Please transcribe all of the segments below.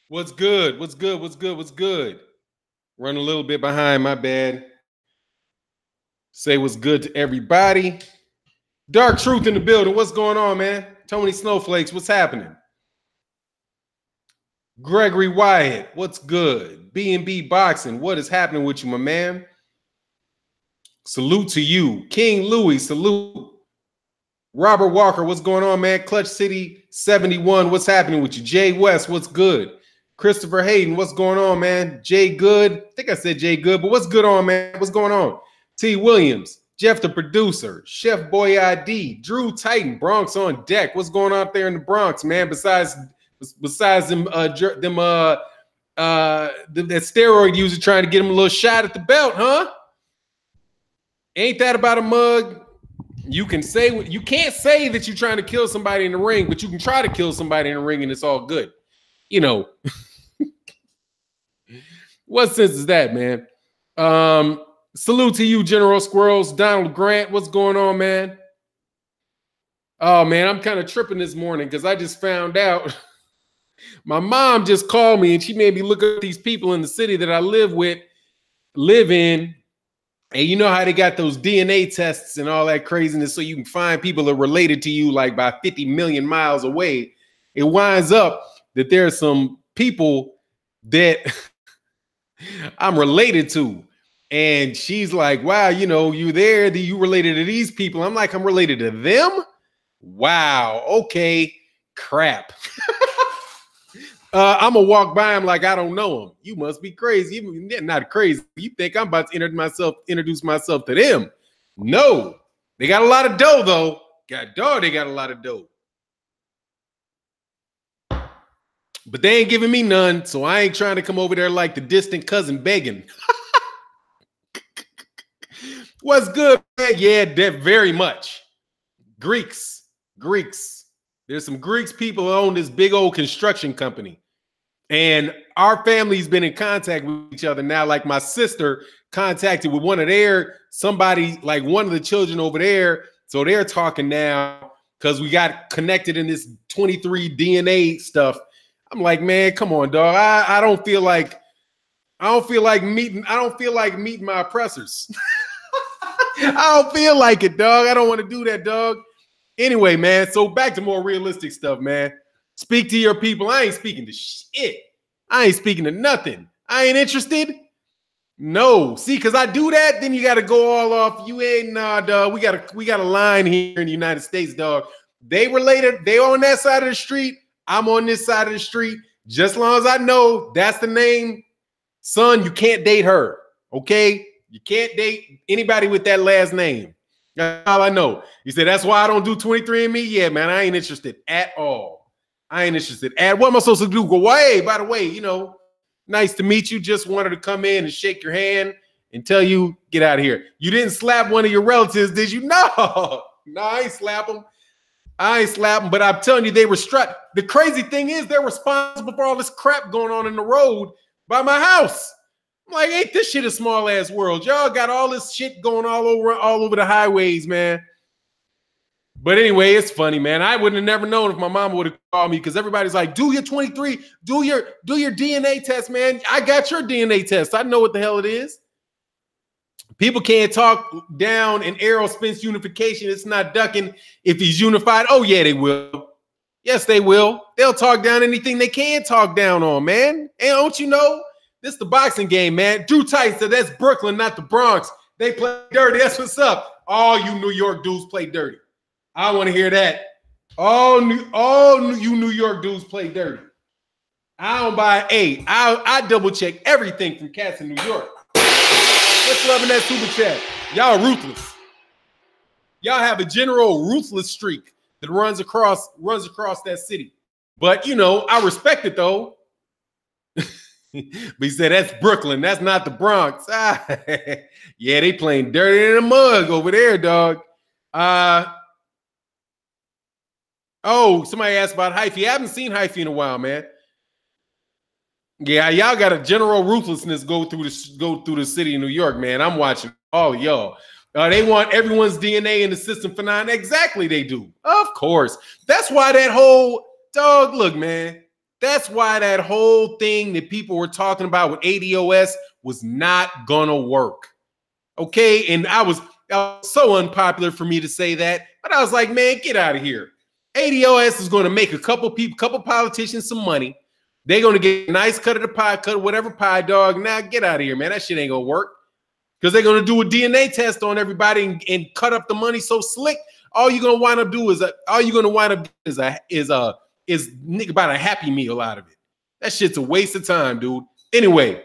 What's good? What's good? What's good? What's good? Run a little bit behind, my bad. Say what's good to everybody. Dark Truth in the building. What's going on, man? Tony Snowflakes, what's happening? Gregory Wyatt, what's good? B&B Boxing, what is happening with you, my man? Salute to you. King Louis, salute. Robert Walker, what's going on, man? Clutch City 71, what's happening with you? Jay West, what's good? Christopher Hayden, what's going on, man? Jay Good, I think I said Jay Good, but what's good on, man? What's going on? T. Williams, Jeff the producer, Chef Boy ID, Drew Titan, Bronx on deck. What's going on up there in the Bronx, man? Besides them that steroid user trying to get him a little shot at the belt, huh? Ain't that about a mug? You can't say that you're trying to kill somebody in the ring, but you can try to kill somebody in the ring and it's all good. You know, what sense is that, man? Salute to you, General Squirrels. Donald Grant, what's going on, man? Oh, man, I'm kind of tripping this morning because I just found out my mom just called me and she made me look at these people in the city that I live in. And you know how they got those DNA tests and all that craziness so you can find people that are related to you like by 50 million miles away. It winds up that there are some people that I'm related to. And she's like, wow, you know, you there, you related to these people. I'm like, I'm related to them? Wow, okay, crap. I'm going to walk by him like I don't know him. You must be crazy. You're not crazy. You think I'm about to introduce myself to them. No. They got a lot of dough, though. They got a lot of dough. But they ain't giving me none, so I ain't trying to come over there like the distant cousin begging. What's good, man? Yeah, very much. Greeks. There's some Greeks people who own this big old construction company. And our family's been in contact with each other now. Like my sister contacted with one of the children over there. So they're talking now because we got connected in this 23 DNA stuff. I'm like, man, come on, dog. I don't feel like meeting my oppressors. I don't feel like it, dog. I don't want to do that, dog. Anyway, man, so back to more realistic stuff, man. Speak to your people. I ain't speaking to shit. I ain't speaking to nothing. I ain't interested. No. See, because I do that, then you got to go all off. You ain't, nah, dog. We got a line here in the United States, dog. They related. They on that side of the street. I'm on this side of the street. Just as long as I know that's the name, son, you can't date her, okay? You can't date anybody with that last name. That's all I know. He said, that's why I don't do 23andMe. Yeah, man, I ain't interested at all. I ain't interested. What am I supposed to do? Go, hey, by the way, you know, nice to meet you. Just wanted to come in and shake your hand and tell you, get out of here. You didn't slap one of your relatives, did you? No, I ain't slap them. But I'm telling you, they were strapped. The crazy thing is they're responsible for all this crap going on in the road by my house. I'm like, ain't this shit a small ass world? Y'all got all this shit going all over the highways, man. But anyway, it's funny, man. I would have never known if my mama would have called me because everybody's like, do your 23, do your DNA test, man. I got your DNA test. I know what the hell it is. People can't talk down an Errol Spence unification. It's not ducking if he's unified. Oh, yeah, they will. Yes, they will. They'll talk down anything they can talk down on, man. And don't you know? This is the boxing game, man. Drew Titan said that's Brooklyn, not the Bronx. They play dirty. That's what's up. All you New York dudes play dirty. I want to hear that. All you New York dudes play dirty. I don't buy I double check everything from cats in New York. What's loving that super chat? Y'all ruthless. Y'all have a general ruthless streak that runs across that city. But you know, I respect it though. But he said that's Brooklyn. That's not the Bronx. Yeah, they playing dirty in the mug over there, dog. Oh, somebody asked about Hyphy. I haven't seen Hyphy in a while, man. Yeah, y'all got a general ruthlessness go through the city of New York, man. I'm watching all of y'all. They want everyone's DNA in the system for 9. Exactly, they do. Of course. That's why that whole dog. Look, man. That's why that whole thing that people were talking about with ADOS was not gonna work. Okay, and I was so unpopular for me to say that, but I was like, man, get out of here. ADOS is going to make a couple politicians some money. They're going to get a nice cut of the pie, cut of whatever pie, dog. Now get out of here, man. That shit ain't gonna work because they're going to do a DNA test on everybody and cut up the money so slick. All you're going to wind up is about a Happy Meal out of it. That shit's a waste of time, dude. Anyway,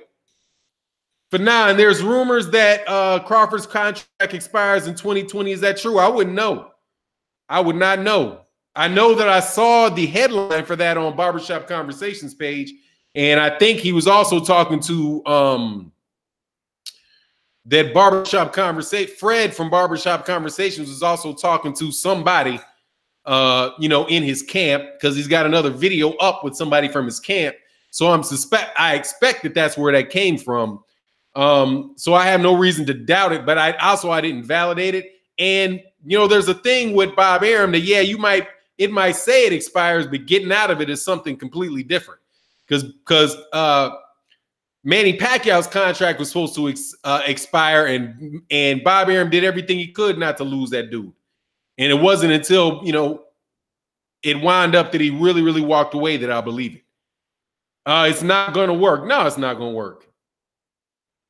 for now, and there's rumors that Crawford's contract expires in 2020. Is that true? I wouldn't know. I would not know. I know that I saw the headline for that on Barbershop Conversations page, and I think he was also talking to that Barbershop Conversation. Fred from Barbershop Conversations was also talking to somebody, in his camp, because he's got another video up with somebody from his camp. So I expect that that's where that came from. So I have no reason to doubt it, but I didn't validate it. And there's a thing with Bob Arum that it might say it expires, but getting out of it is something completely different. Because Manny Pacquiao's contract was supposed to expire, and Bob Arum did everything he could not to lose that dude. And it wasn't until it wound up that he really, really walked away that I believe it. It's not going to work. No, it's not going to work.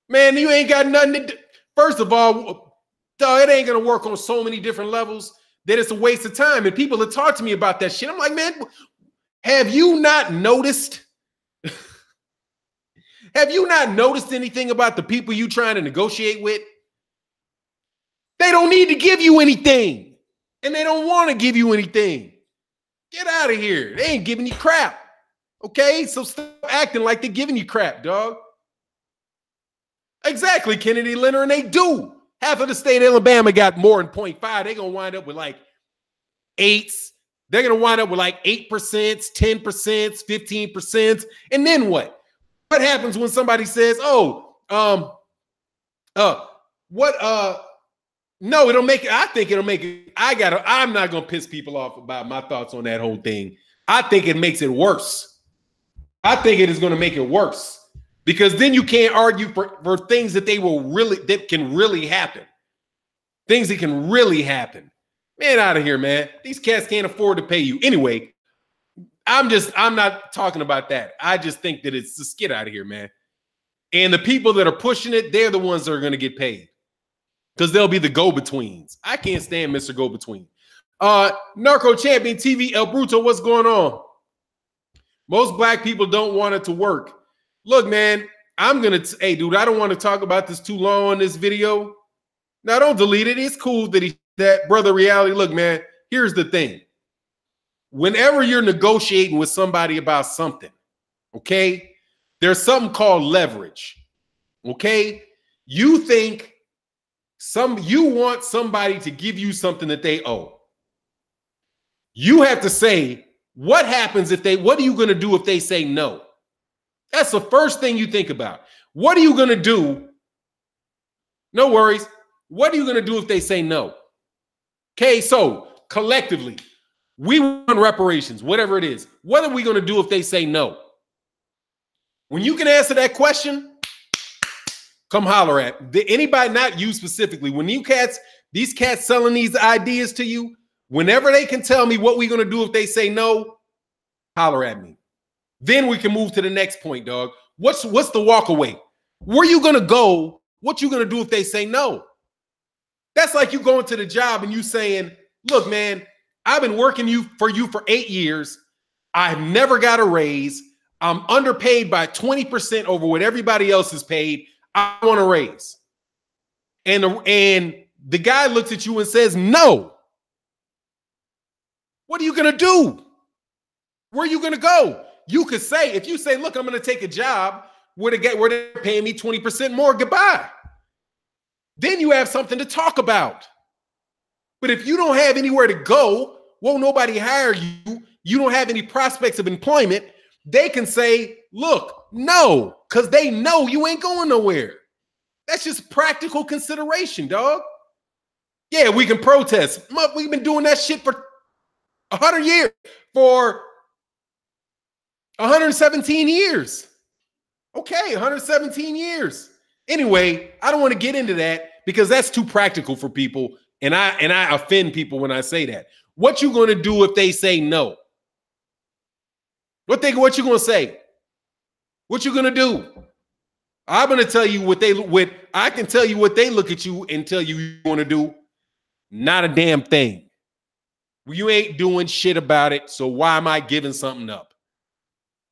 Man, you ain't got nothing to do. First of all, dog, it ain't going to work on so many different levels that it's a waste of time. And people have talked to me about that shit. I'm like, man, have you not noticed? Have you not noticed anything about the people you trying to negotiate with? They don't need to give you anything. And they don't want to give you anything. Get out of here. They ain't giving you crap. Okay? So stop acting like they're giving you crap, dog. Exactly, Kennedy Leonard, and they do. Half of the state of Alabama got more than 0.5. They're going to wind up with like 8s. They're going to wind up with like 8%, 10%, 15%. And then what? What happens when somebody says, no, it'll make it. I think it'll make it. I'm not going to piss people off about my thoughts on that whole thing. I think it makes it worse. I think it is going to make it worse. Because then you can't argue for things that can really happen. Things that can really happen. Man, out of here, man. These cats can't afford to pay you. Anyway, I'm not talking about that. I just think that it's just get out of here, man. And the people that are pushing it, they're the ones that are going to get paid. Because they'll be the go-betweens. I can't stand Mr. Go-Between. Narco Champion TV, El Bruto, what's going on? Most black people don't want it to work. Look, man, hey, dude, I don't want to talk about this too long on this video. Now, don't delete it. It's cool that Brother Reality. Look, man, here's the thing. Whenever you're negotiating with somebody about something, okay, there's something called leverage, okay? You want somebody to give you something that they owe. You have to say, what are you going to do if they say no? That's the first thing you think about. What are you going to do? No worries. What are you going to do if they say no? Okay, so collectively, we want reparations, whatever it is. What are we going to do if they say no? When you can answer that question, come holler at anybody, not you specifically. When these cats selling these ideas to you, whenever they can tell me what we're going to do if they say no, holler at me. Then we can move to the next point, dog. What's the walk away? Where you gonna go? What you gonna do if they say no? That's like you going to the job and you saying, look, man, I've been working for you for 8 years. I've never got a raise. I'm underpaid by 20% over what everybody else is paid. I want a raise. And the guy looks at you and says, no. What are you gonna do? Where are you gonna go? You could say, if you say, look, I'm going to take a job where they're paying me 20% more, goodbye. Then you have something to talk about. But if you don't have anywhere to go, won't nobody hire you, you don't have any prospects of employment, they can say, look, no, because they know you ain't going nowhere. That's just practical consideration, dog. Yeah, we can protest. We've been doing that shit for 100 years. For 117 years. Okay, 117 years. Anyway, I don't want to get into that because that's too practical for people, and I offend people when I say that. What you going to do if they say no? What you going to say? What you going to do? I'm going to tell you I can tell you what they look at you and tell you want to do. Not a damn thing. You ain't doing shit about it, so why am I giving something up?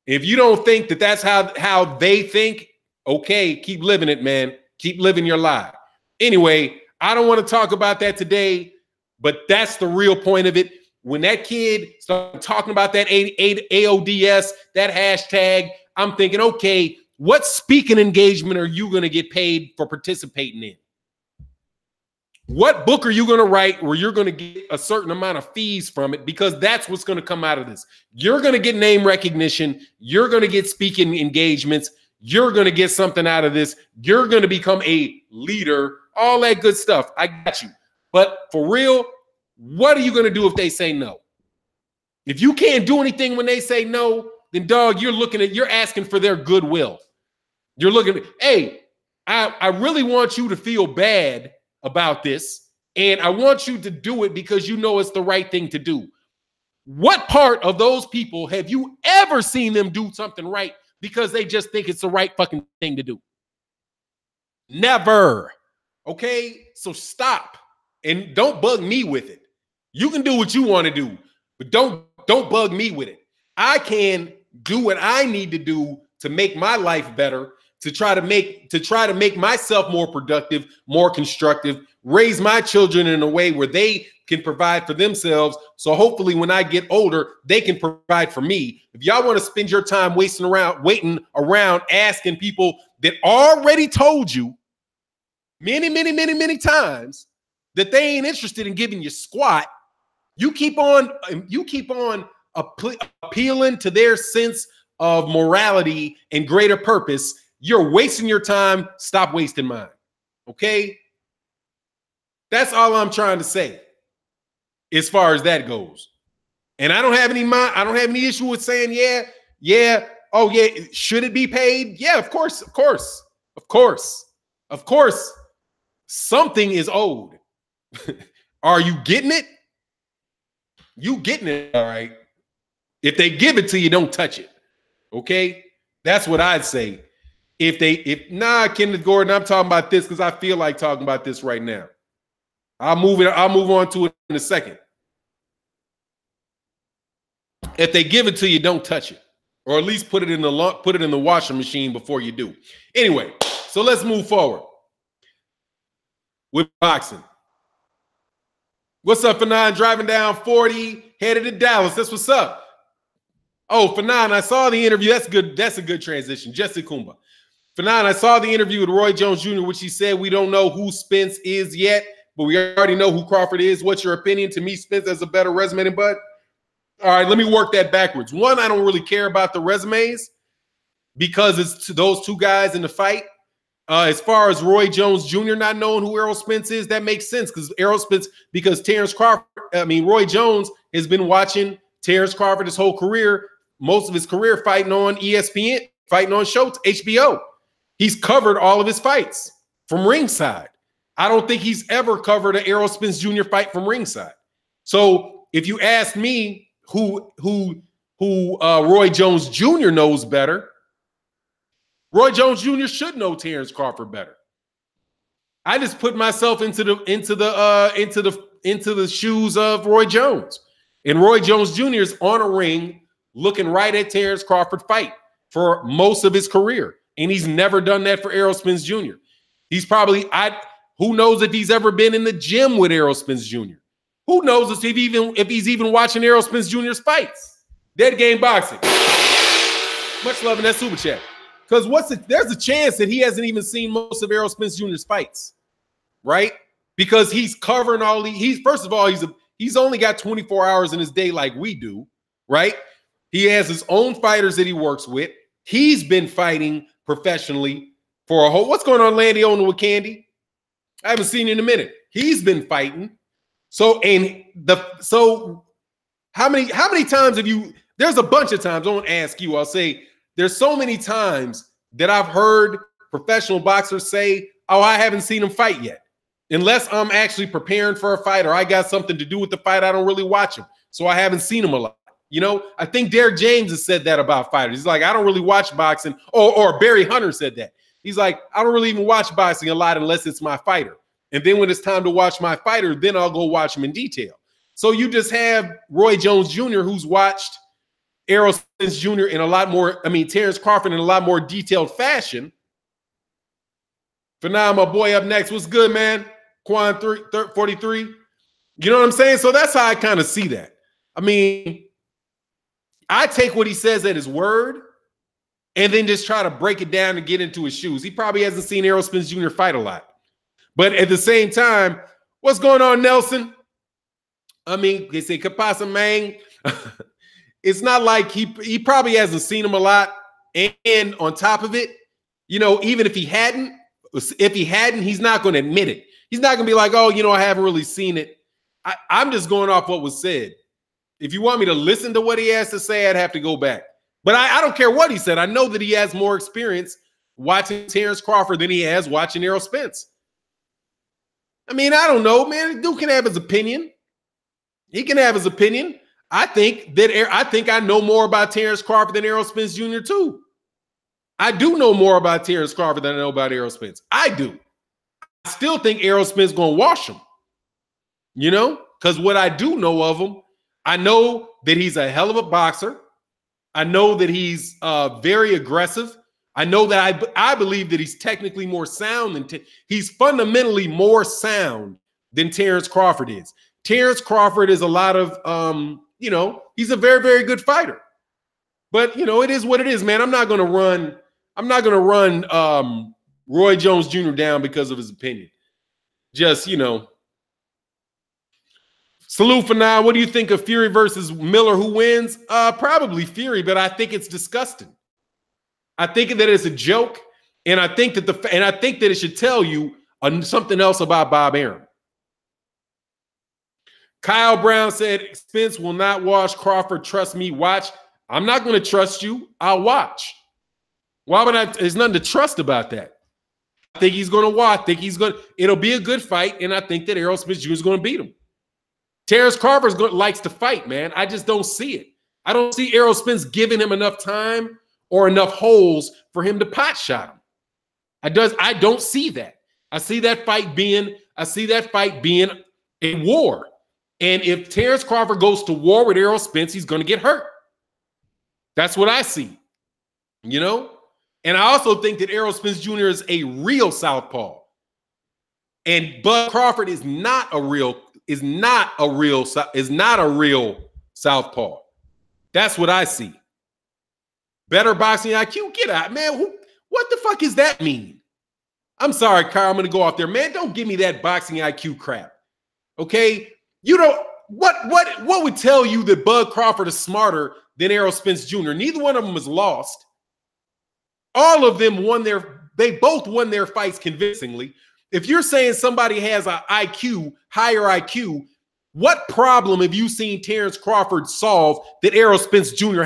If you don't think that that's how they think, okay, keep living it, man. Keep living your lie. Anyway, I don't want to talk about that today, but that's the real point of it. When that kid started talking about that AODS, that hashtag, I'm thinking, okay, what speaking engagement are you going to get paid for participating in? What book are you going to write where you're going to get a certain amount of fees from it? Because that's what's going to come out of this. You're going to get name recognition. You're going to get speaking engagements. You're going to get something out of this. You're going to become a leader, all that good stuff. I got you. But for real, what are you going to do if they say no? If you can't do anything when they say no, then dog, you're asking for their goodwill. You're looking at, hey, I really want you to feel bad about this, and I want you to do it because you know it's the right thing to do. What part of those people have you ever seen them do something right because they just think it's the right fucking thing to do? Never. Okay, so stop and don't bug me with it. You can do what you want to do, but don't bug me with it. I can do what I need to do to make my life better, to try to make myself more productive, more constructive, raise my children in a way where they can provide for themselves. So hopefully when I get older, they can provide for me. If y'all want to spend your time waiting around asking people that already told you many times that they ain't interested in giving you squat, you keep on appealing to their sense of morality and greater purpose. You're wasting your time. Stop wasting mine. Okay? That's all I'm trying to say as far as that goes. And I don't have any issue with saying, oh yeah, should it be paid? Yeah, of course. Something is owed. Are you getting it? You getting it, all right. If they give it to you, don't touch it. Okay? That's what I'd say. Kenneth Gordon, I'm talking about this because I feel like talking about this right now. I'll move on to it in a second. If they give it to you, don't touch it. Or at least put it in the washing machine before you do. Anyway, so let's move forward with boxing. What's up, Fanon? Driving down 40, headed to Dallas. That's what's up. Oh, Fanon, I saw the interview. That's good. That's a good transition. Jesse Kumba. Fanon, I saw the interview with Roy Jones Jr., which he said we don't know who Spence is yet, but we already know who Crawford is. What's your opinion? To me, Spence has a better resume than Bud. All right, let me work that backwards. One, I don't really care about the resumes because it's to those two guys in the fight. As far as Roy Jones Jr. not knowing who Errol Spence is, that makes sense because Terrence Crawford, Roy Jones has been watching Terrence Crawford his whole career, most of his career fighting on ESPN, fighting on HBO. He's covered all of his fights from ringside. I don't think he's ever covered an Errol Spence Jr. fight from ringside. So if you ask me who Roy Jones Jr. knows better, Roy Jones Jr. should know Terrence Crawford better. I just put myself into the shoes of Roy Jones. And Roy Jones Jr. is on a ring looking right at Terrence Crawford fight for most of his career. And he's never done that for Errol Spence Jr. He's probably, who knows if he's ever been in the gym with Errol Spence Jr. Who knows if he's even watching Errol Spence Jr.'s fights. Dead Game Boxing. Much love in that super chat. Because there's a chance that he hasn't even seen most of Errol Spence Jr.'s fights, right? Because he's covering all these. First of all, he's only got 24 hours in his day like we do, right? He has his own fighters that he works with. He's been fighting professionally for a whole. What's going on, Landy Owner with Candy? I haven't seen you in a minute. He's been fighting. So how many times have you? There's a bunch of times, I won't ask you, I'll say there's so many times that I've heard professional boxers say, oh, I haven't seen him fight yet. Unless I'm actually preparing for a fight or I got something to do with the fight, I don't really watch him. So I haven't seen him a lot. You know, I think Derek James has said that about fighters. He's like, I don't really watch boxing. Or Barry Hunter said that. He's like, I don't really even watch boxing a lot unless it's my fighter. And then when it's time to watch my fighter, then I'll go watch him in detail. So you just have Roy Jones Jr., who's watched Errol Spence Jr. in a lot more, Terrence Crawford in a lot more detailed fashion. For now, my boy up next. What's good, man? Quan 43. You know what I'm saying? So that's how I kind of see that. I mean, I take what he says at his word and then just try to break it down and get into his shoes. He probably hasn't seen Errol Spence Jr. fight a lot. But at the same time, what's going on, Nelson? I mean, they say, Kapasa, man. It's not like he probably hasn't seen him a lot. And on top of it, you know, even if he hadn't, he's not going to admit it. He's not going to be like, oh, you know, I haven't really seen it. I'm just going off what was said. If you want me to listen to what he has to say, I'd have to go back. But I don't care what he said. I know that he has more experience watching Terrence Crawford than he has watching Errol Spence. I mean, I don't know, man. Dude can have his opinion. He can have his opinion. I think I know more about Terrence Crawford than Errol Spence Jr. too. I do know more about Terrence Crawford than I know about Errol Spence. I do. I still think Errol Spence going to wash him. You know? Because what I do know of him, I know that he's a hell of a boxer. I know that he's very aggressive. I know that I believe that he's technically more sound than he's fundamentally more sound than Terrence Crawford is. Terrence Crawford is a lot of you know, he's a very, very good fighter. But you know, it is what it is, man. I'm not gonna run Roy Jones Jr. down because of his opinion. Just, you know. Salute for now. What do you think of Fury versus Miller? Who wins? Probably Fury, but I think it's disgusting. I think that it's a joke, and I think that it should tell you something else about Bob Arum. Kyle Brown said, Spence will not watch Crawford. Trust me. Watch. I'm not going to trust you. I'll watch. Why would I? There's nothing to trust about that. I think he's going to watch. I think it'll be a good fight, and I think that Errol Spence Jr. is going to beat him. Terrence Crawford likes to fight, man. I just don't see it. I don't see Errol Spence giving him enough time or enough holes for him to pot shot him. I don't see that. I see that fight being a war. And if Terrence Crawford goes to war with Errol Spence, he's going to get hurt. That's what I see. You know? And I also think that Errol Spence Jr. is a real southpaw. And Bud Crawford is not a real southpaw. That's what I see. Better boxing IQ? Get out, man. What the fuck does that mean? I'm sorry, Kyle. I'm going to go off there. Man, don't give me that boxing IQ crap. Okay? You know, what would tell you that Bud Crawford is smarter than Errol Spence Jr.? Neither one of them is lost. All of them they both won their fights convincingly. If you're saying somebody has an IQ, higher IQ, what problem have you seen Terrence Crawford solve that Errol Spence Jr.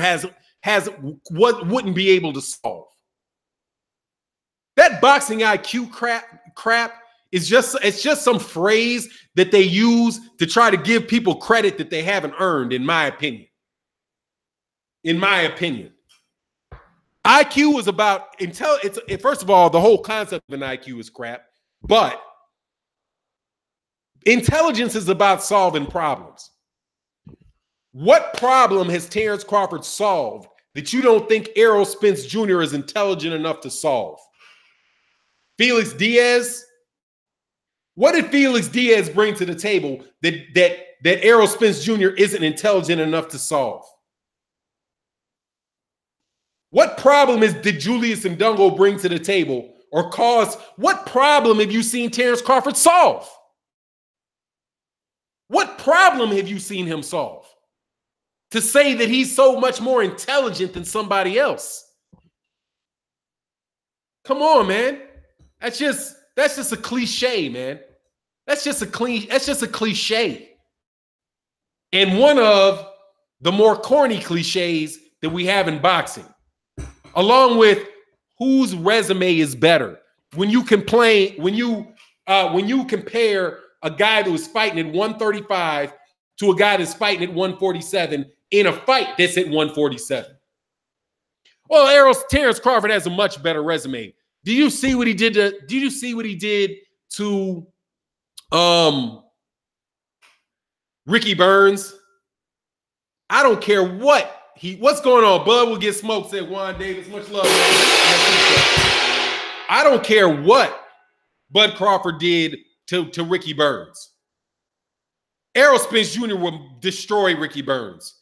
wouldn't be able to solve? That boxing IQ crap is just some phrase that they use to try to give people credit that they haven't earned, in my opinion. In my opinion. IQ is about first of all, the whole concept of an IQ is crap, but intelligence is about solving problems. What problem has Terrence Crawford solved that you don't think Errol Spence Jr. is intelligent enough to solve? Felix Diaz? What did Felix Diaz bring to the table that Errol Spence Jr. isn't intelligent enough to solve? What problem did Julius Ndongo bring to the table or cause? What problem have you seen Terrence Crawford solve? What problem have you seen him solve to say that he's so much more intelligent than somebody else? Come on, man. That's just a cliche, man. That's just a cliche. And one of the more corny cliches that we have in boxing, along with whose resume is better. When you complain, when you compare a guy that was fighting at 135 to a guy that's fighting at 147 in a fight that's at 147. Well, Terrence Crawford has a much better resume. Do you see what he did to Ricky Burns? I don't care what's going on. Bud will get smoked, said Juan Davis. Much love, man. I don't care what Bud Crawford did to Ricky Burns. Errol Spence Jr. will destroy Ricky Burns.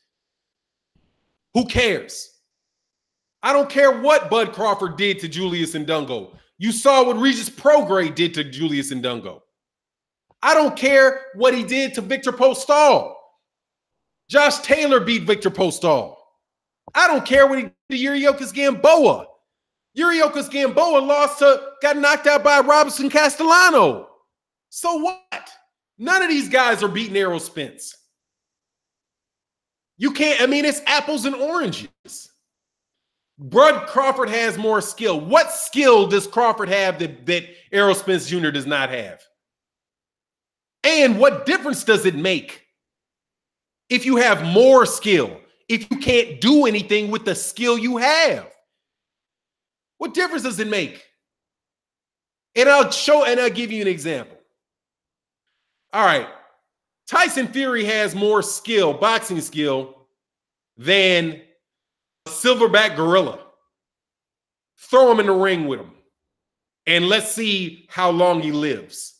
Who cares? I don't care what Bud Crawford did to Julius Ndungo. You saw what Regis Prograis did to Julius Ndungo. I don't care what he did to Victor Postol. Josh Taylor beat Victor Postol. I don't care what he did to Yuriokis Gamboa. Yuriokis Gamboa got knocked out by Robinson Castellano. So what? None of these guys are beating Errol Spence. You can't, it's apples and oranges. Bud Crawford has more skill. What skill does Crawford have that Errol Spence Jr. does not have? And what difference does it make if you have more skill, if you can't do anything with the skill you have? What difference does it make? And I'll give you an example. All right. Tyson Fury has more skill, boxing skill, than a silverback gorilla. Throw him in the ring with him. And let's see how long he lives.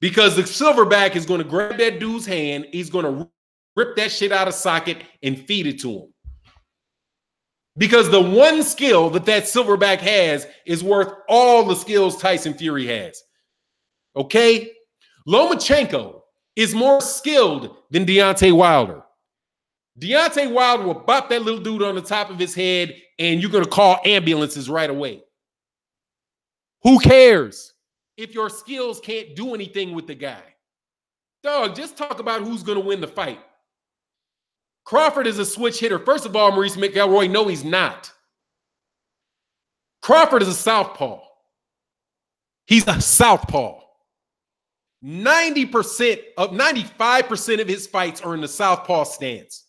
Because the silverback is going to grab that dude's hand. He's going to rip that shit out of socket and feed it to him. Because the one skill that silverback has is worth all the skills Tyson Fury has. Okay? Lomachenko is more skilled than Deontay Wilder. Deontay Wilder will bop that little dude on the top of his head, and you're going to call ambulances right away. Who cares if your skills can't do anything with the guy? Dog, just talk about who's going to win the fight. Crawford is a switch hitter. First of all, Maurice McElroy, no, he's not. Crawford is a southpaw. He's a southpaw. 95% of his fights are in the southpaw stance.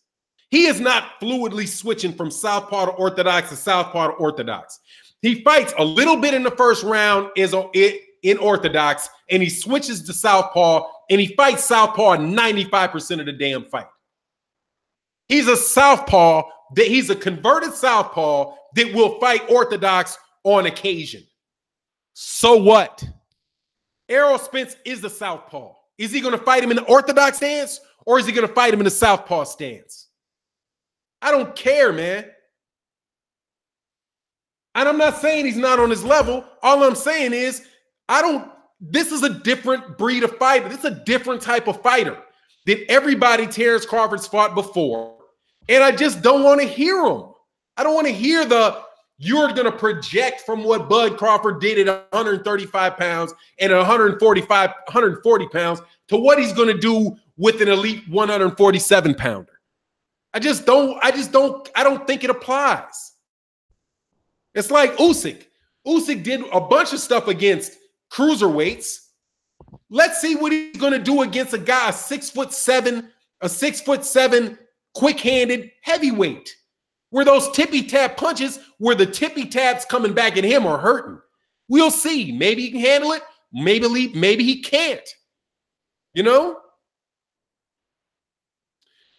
He is not fluidly switching from southpaw to orthodox to southpaw to orthodox. He fights a little bit in the first round in orthodox, and he switches to southpaw, and he fights southpaw 95% of the damn fight. He's a southpaw, he's a converted southpaw that will fight orthodox on occasion. So what? Errol Spence is the southpaw. Is he going to fight him in the orthodox stance, or is he going to fight him in the southpaw stance? I don't care, man. And I'm not saying he's not on his level. All I'm saying is, this is a different breed of fighter. This is a different type of fighter than everybody Terrence Crawford's fought before. And I just don't want to hear him. I don't want to hear you're going to project from what Bud Crawford did at 135 pounds and 140 pounds to what he's going to do with an elite 147 pounder. I don't think it applies. It's like Usyk. Usyk did a bunch of stuff against cruiserweights. Let's see what he's going to do against a guy, a 6'7", quick-handed heavyweight, where those tippy-tap punches, where the tippy-taps coming back at him are hurting. We'll see. Maybe he can handle it. Maybe he can't. You know?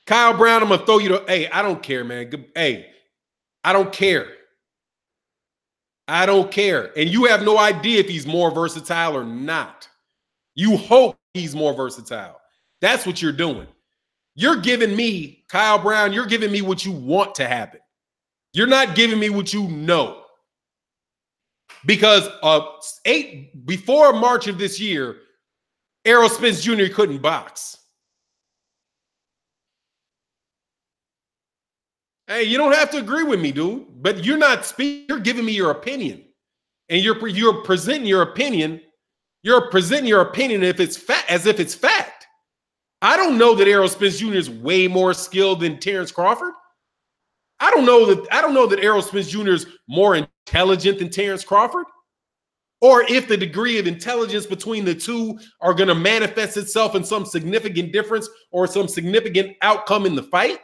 Kyle Brown, I'm going to throw you hey, I don't care, man. Hey, I don't care. I don't care. And you have no idea if he's more versatile or not. You hope he's more versatile. That's what you're doing. You're giving me, Kyle Brown, you're giving me what you want to happen. You're not giving me what you know. Because before March of this year, Errol Spence Jr. couldn't box. Hey, you don't have to agree with me, dude. But you're not speaking. You're giving me your opinion, and you're presenting your opinion. You're presenting your opinion as if it's fact. I don't know that Errol Spence Jr. is way more skilled than Terrence Crawford. I don't know that Errol Spence Jr. is more intelligent than Terrence Crawford, or if the degree of intelligence between the two are going to manifest itself in some significant difference or some significant outcome in the fight.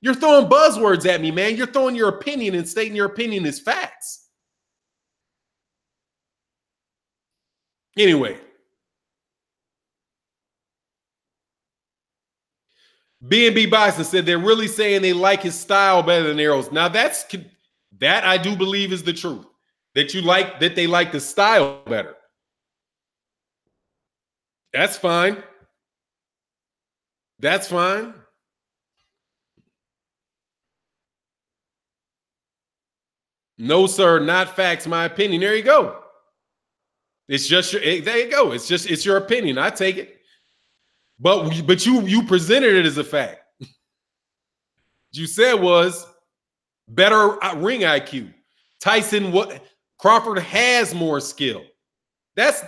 You're throwing buzzwords at me, man. You're throwing your opinion and stating your opinion as facts. Anyway, B&B Bison said they're really saying they like his style better than Errol's. Now that I do believe is the truth. That they like the style better. That's fine. That's fine. No, sir, not facts. My opinion. There you go. It's just there you go. It's your opinion. I take it. But you presented it as a fact. What you said was better ring IQ. Crawford has more skill. That's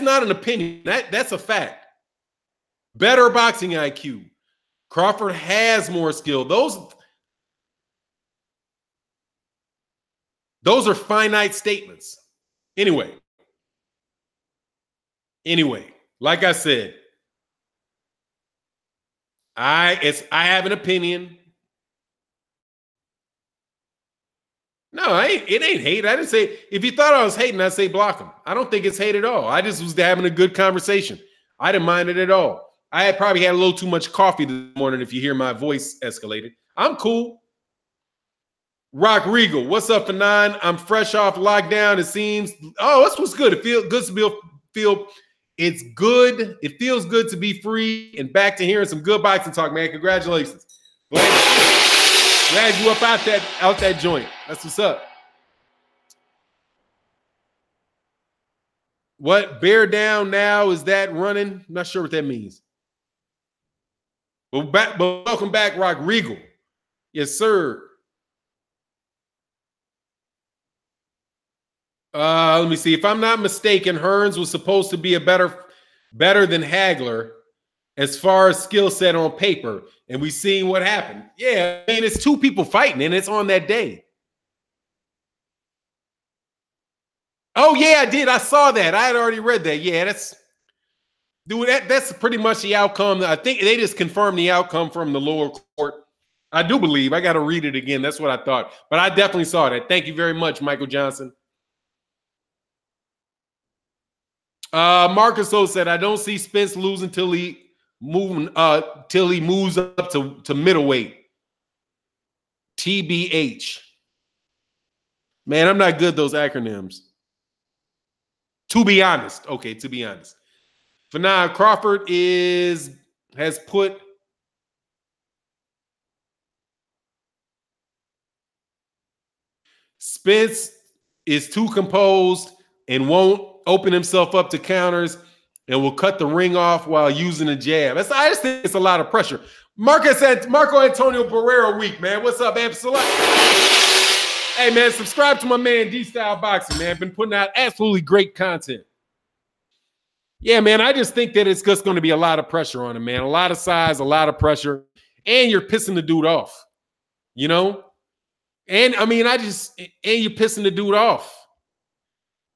not an opinion. That's a fact. Better boxing IQ. Crawford has more skill. Those are finite statements. Anyway, like I said, I have an opinion. No, it ain't hate. I didn't say, if you thought I was hating, I'd say block him. I don't think it's hate at all. I just was having a good conversation. I didn't mind it at all. I had probably had a little too much coffee this morning if you hear my voice escalated. I'm cool. Rock Regal, what's up, Fanon? I'm fresh off lockdown, it seems. Oh, that's what's good. It feels good to feel it's good. It feels good to be free and back to hearing some good boxing talk, man. Congratulations. Glad you up out that joint. That's what's up. What? Bear down now? Is that running? I'm not sure what that means. But welcome back, Rock Regal. Yes, sir. Let me see. If I'm not mistaken, Hearns was supposed to be better than Hagler as far as skill set on paper, and we seen what happened. Yeah, I mean, it's two people fighting, and it's on that day. Oh yeah, I did. I saw that. I had already read that. Yeah, that's pretty much the outcome. I think they just confirmed the outcome from the lower court. I do believe. I got to read it again. That's what I thought, but I definitely saw that. Thank you very much, Michael Johnson. Marcus O said, I don't see Spence losing till he moves up to middleweight. TBH. Man, I'm not good at those acronyms. To be honest. Okay, to be honest. For now, Crawford has put Spence is too composed and won't open himself up to counters and will cut the ring off while using a jab. I just think it's a lot of pressure. Marco Antonio Barrera week, man. What's up, Absolute? Hey, man, subscribe to my man D-Style Boxing, man. Been putting out absolutely great content. Yeah, man, I just think that it's just going to be a lot of pressure on him, man. A lot of size, a lot of pressure, and you're pissing the dude off, you know? And, I mean, and you're pissing the dude off.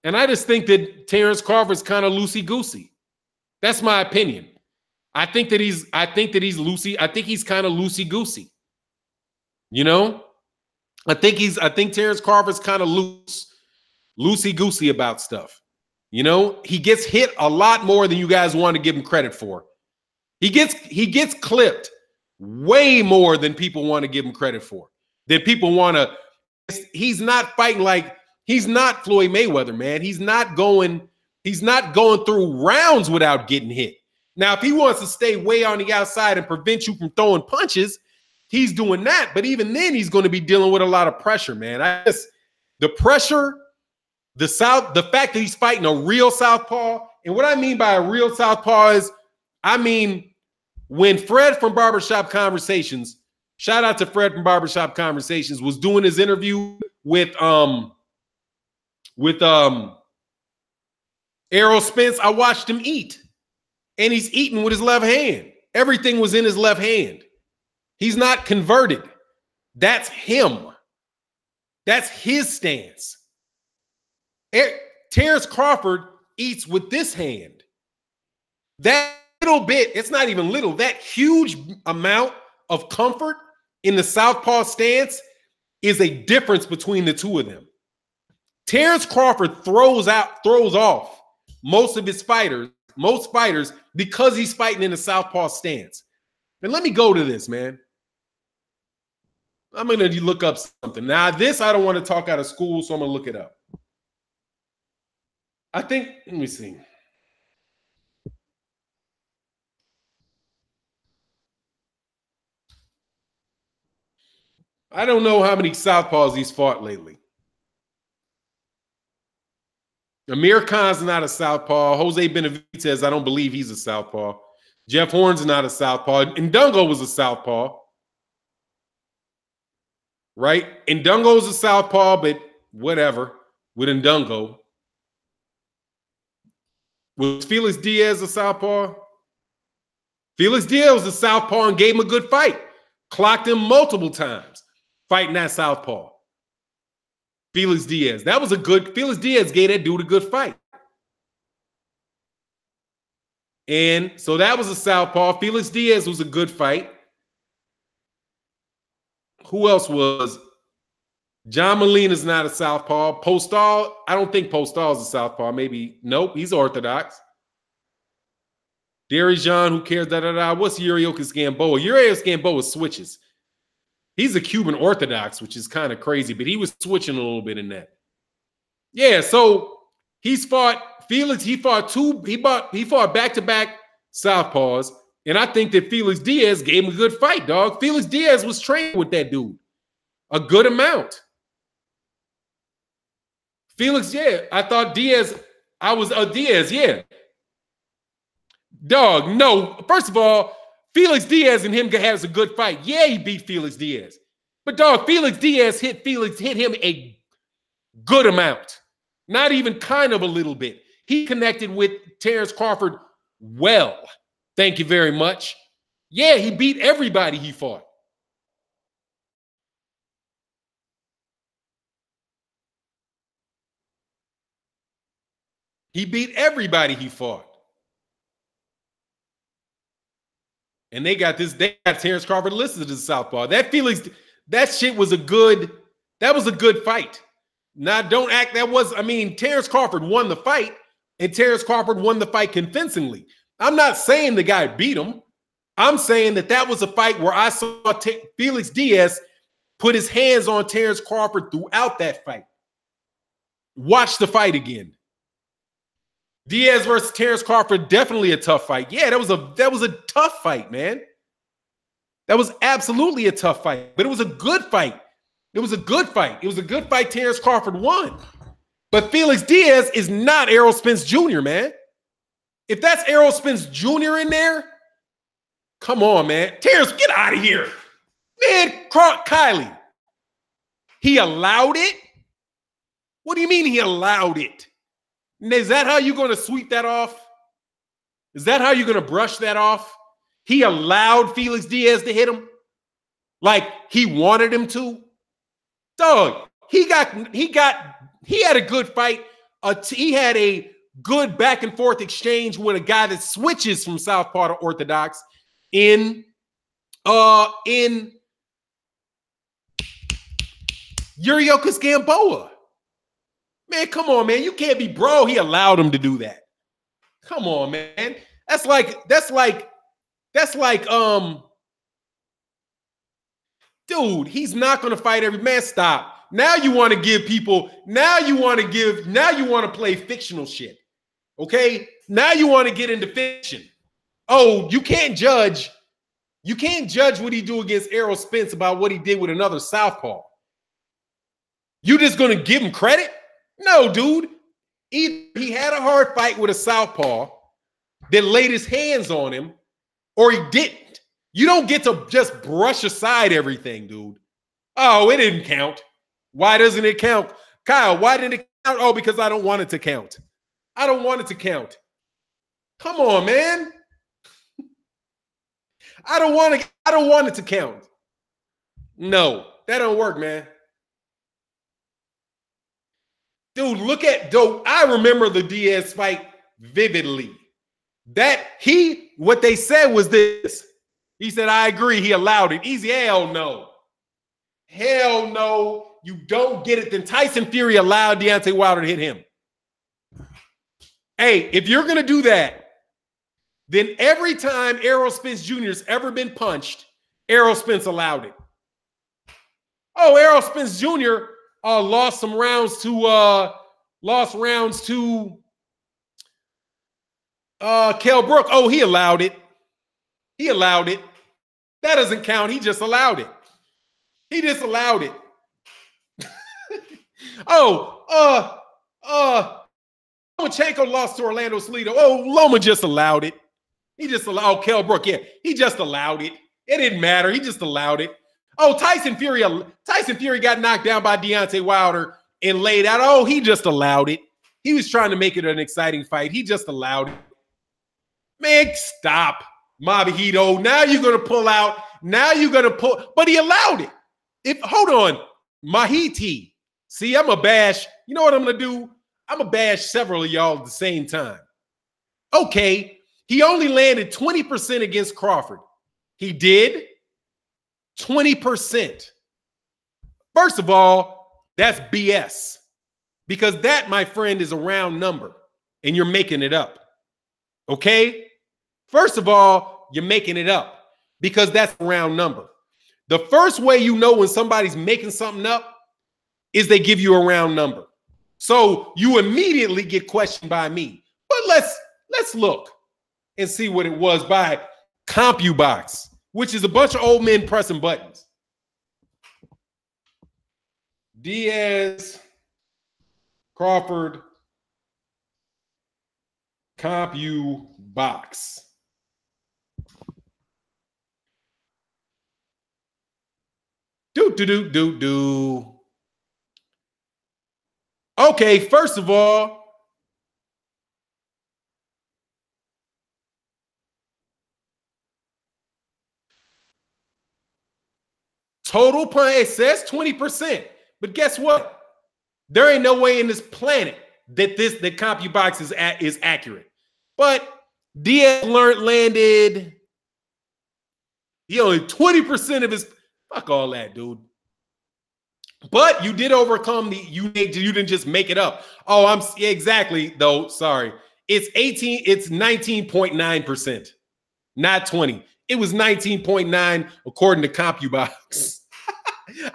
And I just think that Terrence Crawford's kind of loosey-goosey. That's my opinion. I think that he's kind of loosey-goosey. You know? I think Terrence Crawford's kind of loosey-goosey about stuff. You know, he gets hit a lot more than you guys want to give him credit for. He gets clipped way more than people want to give him credit for. He's not fighting like he's not Floyd Mayweather, man. He's not going through rounds without getting hit. Now, if he wants to stay way on the outside and prevent you from throwing punches, he's doing that. But even then, he's going to be dealing with a lot of pressure, man. The pressure, the fact that he's fighting a real Southpaw, and what I mean by a real Southpaw is, I mean, when Fred from Barbershop Conversations, shout out to Fred from Barbershop Conversations, was doing his interview with Errol Spence, I watched him eat. and he's eating with his left hand. Everything was in his left hand. He's not converted. That's him. That's his stance. Terrence Crawford eats with this hand. That little bit, it's not even little, that huge amount of comfort in the Southpaw stance is a difference between the two of them. Terrence Crawford throws off most fighters because he's fighting in the Southpaw stance. And let me go to this, man. I'm going to look up something. Now, this I don't want to talk out of school, so I'm going to look it up. I think, let me see. I don't know how many Southpaws he's fought lately. Amir Khan's not a Southpaw. Jose Benavidez, I don't believe he's a Southpaw. Jeff Horn's not a Southpaw. Ndungo was a Southpaw. Right? Ndungo's a Southpaw, but whatever with Ndungo. Was Felix Diaz a Southpaw? Felix Diaz was a Southpaw and gave him a good fight. Clocked him multiple times fighting that Southpaw. Felix Diaz. That was a good, Felix Diaz gave that dude a good fight. And so that was a Southpaw. Felix Diaz was a good fight. Who else was? John Molina's not a Southpaw. Postal, I don't think Postal's a Southpaw. Maybe, nope, he's Orthodox. Derry Jean, who cares? What's Yuriokis Gamboa? Yuriokis Gamboa switches. He's a Cuban Orthodox, which is kind of crazy, but he was switching a little bit in that. Yeah, so he's fought Felix. He fought back-to-back Southpaws, and I think that Felix Diaz gave him a good fight, dog. Felix Diaz was training with that dude a good amount. Felix, yeah, I thought Diaz. I was Diaz, yeah. Dog, no. First of all, Felix Diaz and him has a good fight. Yeah, he beat Felix Diaz. But dog, Felix Diaz hit him a good amount. Not even kind of a little bit. He connected with Terrence Crawford well. Thank you very much. Yeah, he beat everybody he fought. He beat everybody he fought. And they got Terrence Crawford listed as a Southpaw. That shit was a good fight. Now, don't act, Terrence Crawford won the fight, and Terrence Crawford won the fight convincingly. I'm not saying the guy beat him. I'm saying that was a fight where I saw Felix Diaz put his hands on Terrence Crawford throughout that fight. Watch the fight again. Diaz versus Terrence Crawford, definitely a tough fight. Yeah, that was a tough fight, man. That was absolutely a tough fight, but it was a good fight. It was a good fight. It was a good fight. Terrence Crawford won. But Felix Diaz is not Errol Spence Jr., man. If that's Errol Spence Jr. in there, come on, man. Terrence, get out of here. Man, Kylie, he allowed it? What do you mean he allowed it? Is that how you're going to sweep that off? Is that how you're going to brush that off? He allowed Felix Diaz to hit him like he wanted him to. Dog, he had a good fight. He had a good back and forth exchange with a guy that switches from Southpaw to Orthodox in Yuriokis Gamboa. Man, come on, man. You can't be bro. He allowed him to do that. Come on, man. That's like, dude, he's not going to fight every man. Stop. Now you want to give people, now you want to play fictional shit. Okay? Now you want to get into fiction. Oh, you can't judge what he do against Errol Spence about what he did with another Southpaw. You just going to give him credit? No, dude. Either he had a hard fight with a Southpaw that laid his hands on him, or he didn't. You don't get to just brush aside everything, dude. Oh, it didn't count. Why doesn't it count? Kyle, why didn't it count? Oh, because I don't want it to count. I don't want it to count. Come on, man. I don't want it to count. No, that don't work, man. Dude, I remember the Diaz fight vividly. What they said was this. He said, I agree, he allowed it. Easy, hell no. Hell no, you don't get it. Then Tyson Fury allowed Deontay Wilder to hit him. Hey, if you're going to do that, then every time Errol Spence Jr. has ever been punched, Errol Spence allowed it. Oh, Errol Spence Jr. Lost rounds to Kell Brook. Oh, he allowed it. He allowed it. That doesn't count. He just allowed it. He just allowed it. Lomachenko lost to Orlando Salido. Oh, Loma just allowed it. He just allowed Kell Brook. Yeah, he just allowed it. It didn't matter. He just allowed it. Oh, Tyson Fury got knocked down by Deontay Wilder and laid out. Oh, he just allowed it. He was trying to make it an exciting fight. He just allowed it. Man, stop. Mobahito. Now you're going to pull out. But he allowed it. Hold on. Mahiti. See, I'm a bash. You know what I'm going to do? I'm going to bash several of y'all at the same time. Okay. He only landed 20% against Crawford. He did 20%. First of all, that's BS. Because that, my friend, is a round number. And you're making it up. Okay? First of all, you're making it up. Because that's a round number. The first way you know when somebody's making something up is they give you a round number. So you immediately get questioned by me. But let's look and see what it was by CompuBox, which is a bunch of old men pressing buttons. Diaz, Crawford, CompuBox. Do. Okay, first of all, total punch, it says 20%. But guess what? There ain't no way in this planet that the CompuBox is accurate. But Diaz landed only 20% of his. Fuck all that, dude. But you did overcome you didn't just make it up. Oh, exactly though. Sorry. It's 19.9%, not 20. It was 19.9 according to CompuBox.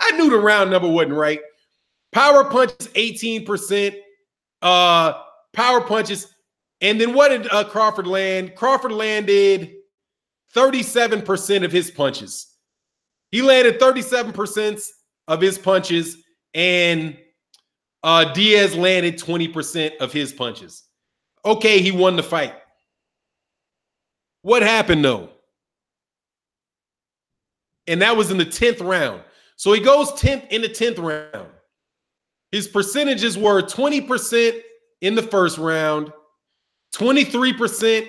I knew the round number wasn't right. Power punches 18%. Power punches. And then what did Crawford land? Crawford landed 37% of his punches. He landed 37% of his punches, and Diaz landed 20% of his punches. Okay, he won the fight. What happened, though? And that was in the 10th round. So he goes 10th in the 10th round. His percentages were 20% in the first round, 23%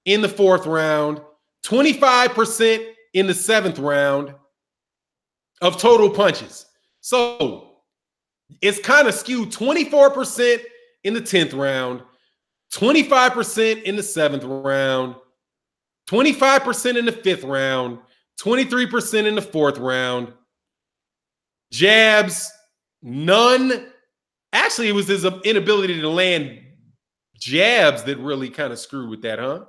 in the fourth round, 25% in the 7th round of total punches. So it's kind of skewed. 24% in the 10th round, 25% in the 7th round, 25% in the 5th round, 23% in the 4th round. Jabs, none. Actually, it was his inability to land jabs that really kind of screwed with that, huh?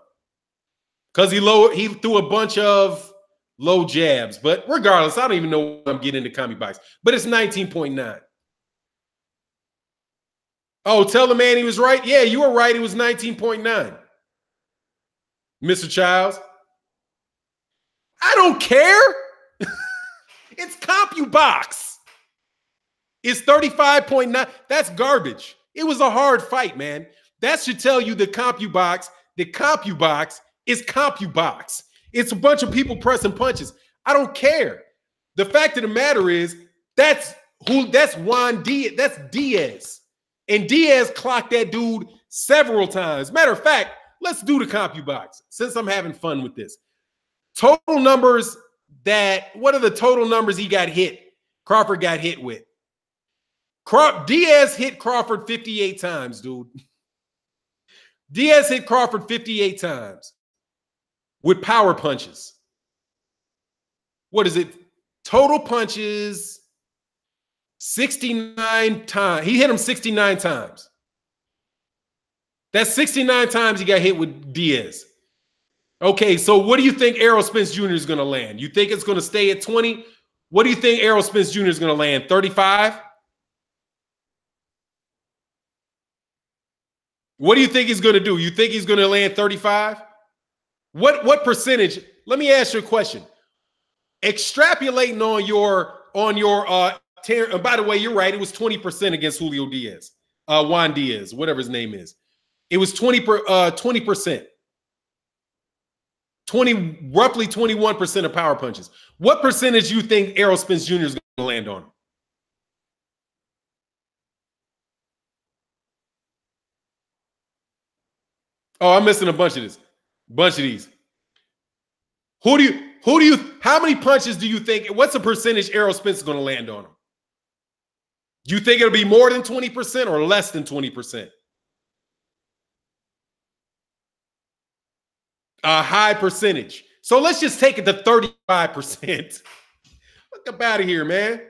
Because he threw a bunch of low jabs. But regardless, I don't even know what I'm getting into CompuBox. But it's 19.9. Oh, tell the man he was right. Yeah, you were right. It was 19.9. Mr. Childs. I don't care. It's CompuBox. It's 35.9. That's garbage. It was a hard fight, man. That should tell you the CompuBox is CompuBox. It's a bunch of people pressing punches. I don't care. The fact of the matter is that's Juan Diaz. That's Diaz. And Diaz clocked that dude several times. Matter of fact, let's do the CompuBox since I'm having fun with this. Total numbers what are the total numbers he got hit? Crawford got hit with. Diaz hit Crawford 58 times, dude. Diaz hit Crawford 58 times with power punches. What is it? Total punches, 69 times. He hit him 69 times. That's 69 times he got hit with Diaz. Okay, so what do you think Errol Spence Jr. is going to land? You think it's going to stay at 20? What do you think Errol Spence Jr. is going to land? 35? What do you think he's going to do? You think he's going to land 35? What percentage? Let me ask you a question. Extrapolating on your and by the way, you're right. It was 20% against Julio Diaz, Juan Diaz, whatever his name is. It was 20%. Roughly 21% of power punches. What percentage do you think Errol Spence Jr. is going to land on him? Oh, I'm missing a bunch of this. Bunch of these. How many punches do you think, what's the percentage Errol Spence is going to land on him? Do you think it'll be more than 20% or less than 20%? A high percentage. So let's just take it to 35%. Look up out of here, man.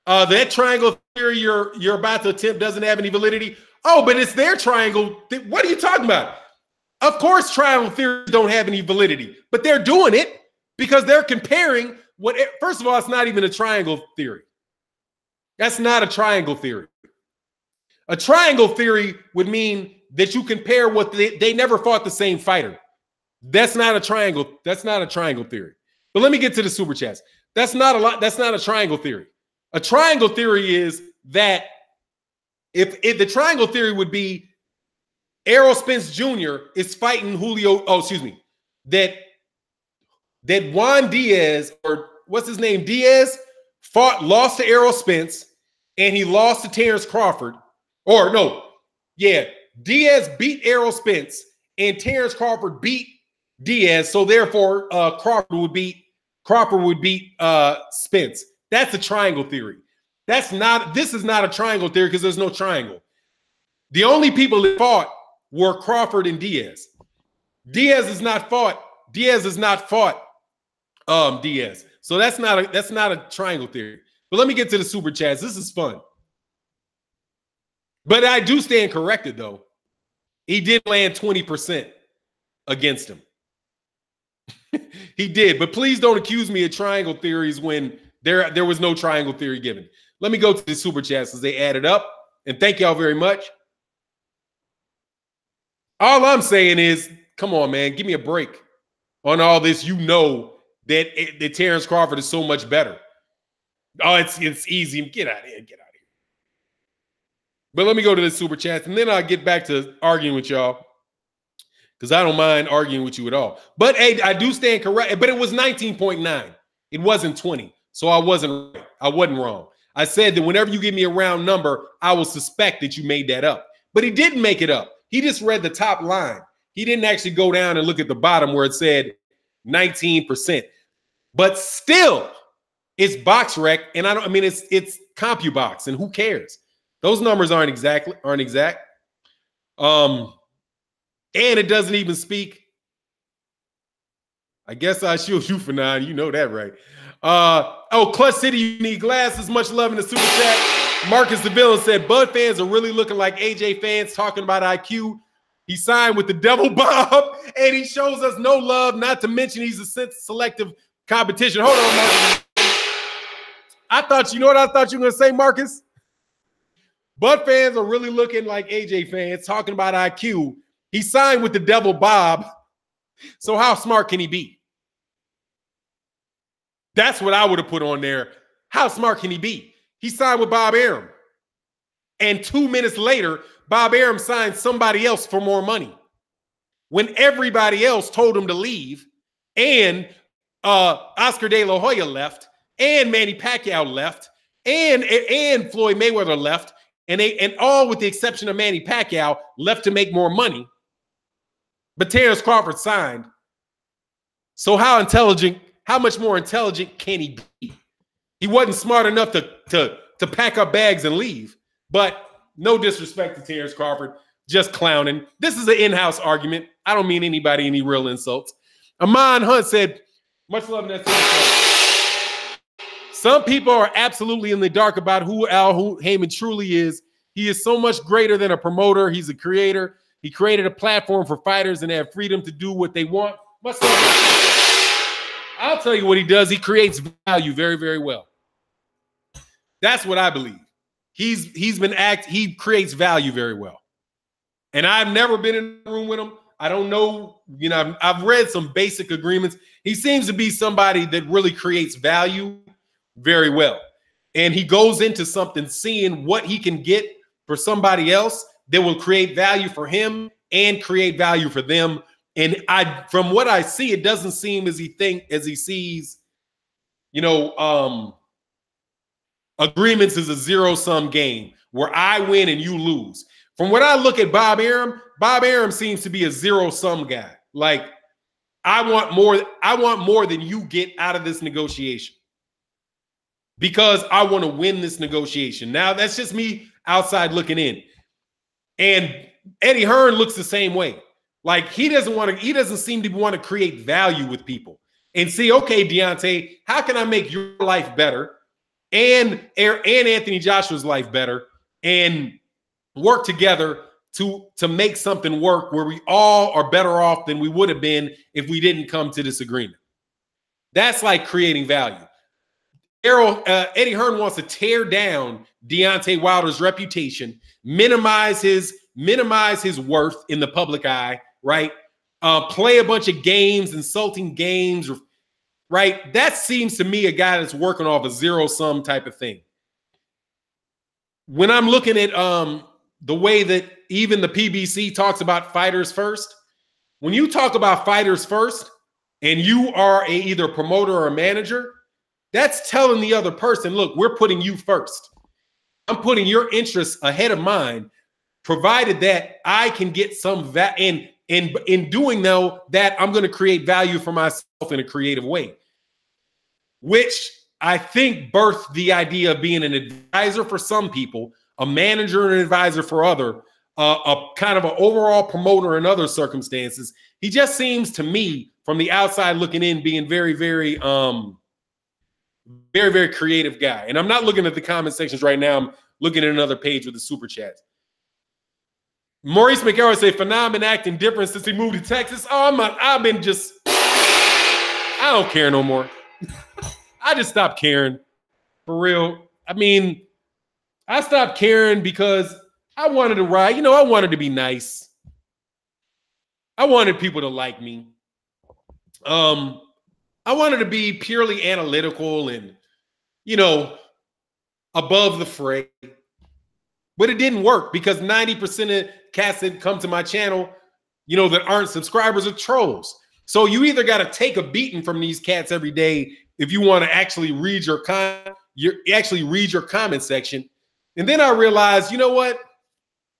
That triangle theory you're about to attempt doesn't have any validity. Oh, but it's their triangle. What are you talking about? Of course, triangle theories don't have any validity, but they're doing it because they're comparing what. First of all, it's not even a triangle theory. That's not a triangle theory. A triangle theory would mean that you compare what they never fought the same fighter. That's not a triangle. That's not a triangle theory. But let me get to the super chats. That's not a triangle theory. A triangle theory is that if the triangle theory would be Errol Spence Jr. is fighting Julio. Oh, excuse me. That Juan Diaz, or what's his name? Diaz lost to Errol Spence, and he lost to Terrence Crawford. Or no, yeah, Diaz beat Errol Spence, and Terrence Crawford beat Diaz. So therefore, Crawford would beat Spence. That's a triangle theory. This is not a triangle theory because there's no triangle. The only people that fought were Crawford and Diaz. Diaz has not fought Diaz. So that's not a triangle theory. But let me get to the super chats. This is fun. But I do stand corrected, though. He did land 20% against him. He did. But please don't accuse me of triangle theories when there was no triangle theory given. Let me go to the super chats as they added up. And thank y'all very much. All I'm saying is, come on, man, give me a break on all this. You know that Terrence Crawford is so much better. Oh, it's easy. Get out of here. Get out of here. But let me go to the super chats, and then I'll get back to arguing with y'all because I don't mind arguing with you at all. But hey, I do stand correct. But it was 19.9. It wasn't 20. So I wasn't right. I wasn't wrong. I said that whenever you give me a round number, I will suspect that you made that up. But he didn't make it up. He just read the top line. He didn't actually go down and look at the bottom where it said 19%. But still, it's box rec, and it's CompuBox, and who cares? Those numbers aren't exact. And it doesn't even speak. I guess I shield you for 9. You know that, right? Clutch City, you need glasses. Much love in the super chat. Marcus the Villain said, Bud fans are really looking like AJ fans talking about IQ. He signed with the Devil Bob, and he shows us no love, not to mention he's a selective competition. Hold on, Marcus. You know what I thought you were going to say, Marcus? Bud fans are really looking like AJ fans talking about IQ. He signed with the Devil Bob. So how smart can he be? That's what I would have put on there. How smart can he be? He signed with Bob Arum. And 2 minutes later, Bob Arum signed somebody else for more money. When everybody else told him to leave, and Oscar De La Hoya left, and Manny Pacquiao left, and Floyd Mayweather left, and all with the exception of Manny Pacquiao left to make more money. but Terrence Crawford signed. So how much more intelligent can he be? He wasn't smart enough to pack up bags and leave. But no disrespect to Terrence Crawford, just clowning. This is an in-house argument. I don't mean anybody any real insults. Amon Hunt said, much love in that. Some people are absolutely in the dark about who Al Heyman truly is. He is so much greater than a promoter. He's a creator. He created a platform for fighters and have freedom to do what they want. Much love. I'll tell you what he does. He creates value very, very well. That's what I believe. He creates value very well. And I've never been in a room with him. I don't know, I've read some basic agreements. He seems to be somebody that really creates value very well. And he goes into something seeing what he can get for somebody else that will create value for him and create value for them. And from what I see, it doesn't seem as he sees, agreements is a zero-sum game where I win and you lose. From what I look at Bob Arum seems to be a zero-sum guy. Like, I want more than you get out of this negotiation because I want to win this negotiation. Now, that's just me outside looking in. And Eddie Hearn looks the same way. Like, he doesn't seem to want to create value with people and see, okay, Deontay, how can I make your life better and Anthony Joshua's life better and work together to make something work where we all are better off than we would have been if we didn't come to this agreement. That's like creating value. Errol, Eddie Hearn wants to tear down Deontay Wilder's reputation, minimize his worth in the public eye, right? Play a bunch of games, insulting games, right? That seems to me a guy that's working off a zero-sum type of thing. When I'm looking at the way that even the PBC talks about fighters first, when you talk about fighters first and you are either a promoter or a manager, that's telling the other person, look, we're putting you first. I'm putting your interests ahead of mine, provided that I can get some value. And in doing that, I'm going to create value for myself in a creative way, which I think birthed the idea of being an advisor for some people, a manager and an advisor for other, a kind of an overall promoter in other circumstances. He just seems to me, from the outside looking in, being very, very, very, very creative guy. And I'm not looking at the comment sections right now. I'm looking at another page with the super chats. Maurice McElroy say, Phenom been acting different since he moved to Texas. Oh, I don't care no more. I just stopped caring. For real. I mean, I stopped caring because I wanted to ride. I wanted to be nice. I wanted people to like me. I wanted to be purely analytical and, above the fray. But it didn't work because 90% of cats that come to my channel, that aren't subscribers are trolls. So you either got to take a beating from these cats every day if you want to actually read your comment section. And then I realized, you know what?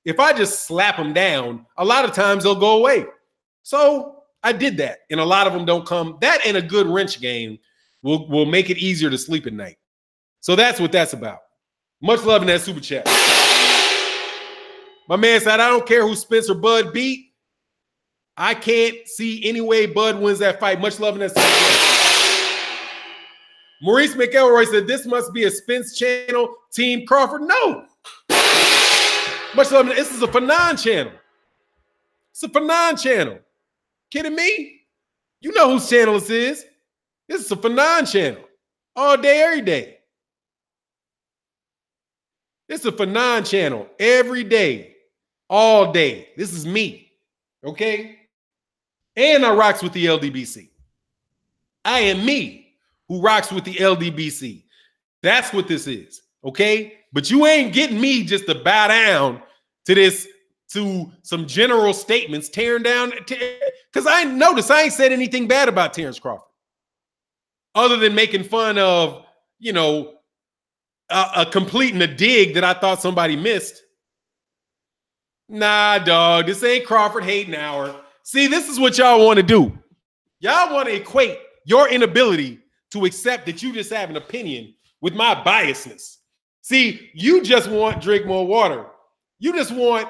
If I just slap them down, a lot of times they'll go away. So I did that. And a lot of them don't come. That and a good wrench game will make it easier to sleep at night. So that's what that's about. Much love in that super chat. My man said, I don't care who Spence or Bud beat. I can't see any way Bud wins that fight. Much love in that super chat. Maurice McElroy said, this must be a Spence channel. Team Crawford. No. Much love. This is a Phenom channel. It's a Phenom channel. Kidding me? You know whose channel this is. This is a Phenom channel. All day, every day. This is a Phenom channel. Every day. All day. This is me. Okay? And I rocks with the LDBC. I am me who rocks with the LDBC. That's what this is. Okay? But you ain't getting me just to bow down to some general statements, tearing down, because I noticed I ain't said anything bad about Terrence Crawford, other than making fun of, completing a dig that I thought somebody missed. Nah, dog, this ain't Crawford hating hour. See, this is what y'all want to do. Y'all want to equate your inability to accept that you just have an opinion with my biasness. See, you just want to drink more water. You just want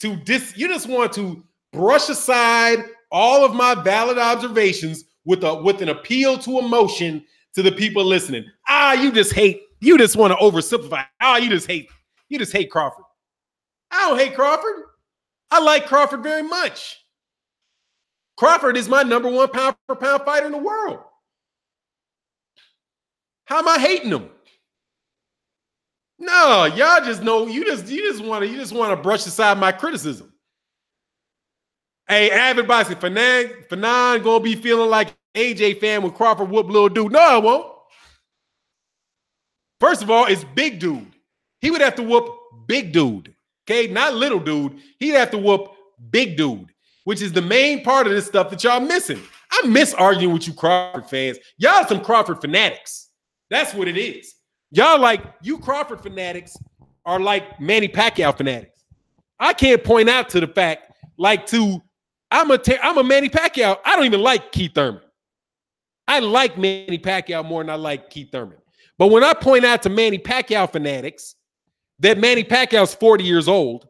to brush aside all of my valid observations with an appeal to emotion to the people listening. You just want to oversimplify. You just hate Crawford. I don't hate Crawford. I like Crawford very much. Crawford is my number one pound for pound fighter in the world. How am I hating him? No, y'all just know you just want to brush aside my criticism. Hey, avid boxing Fanan gonna be feeling like AJ fan when Crawford whoop little dude. No, I won't. First of all, it's big dude. He would have to whoop big dude. Okay, not little dude. He'd have to whoop big dude, which is the main part of this stuff that y'all missing. I miss arguing with you Crawford fans. Y'all some Crawford fanatics. That's what it is. Y'all you Crawford fanatics are like Manny Pacquiao fanatics. I can't point out to the fact I'm a Manny Pacquiao. I don't even like Keith Thurman. I like Manny Pacquiao more than I like Keith Thurman. But when I point out to Manny Pacquiao fanatics that Manny Pacquiao's 40 years old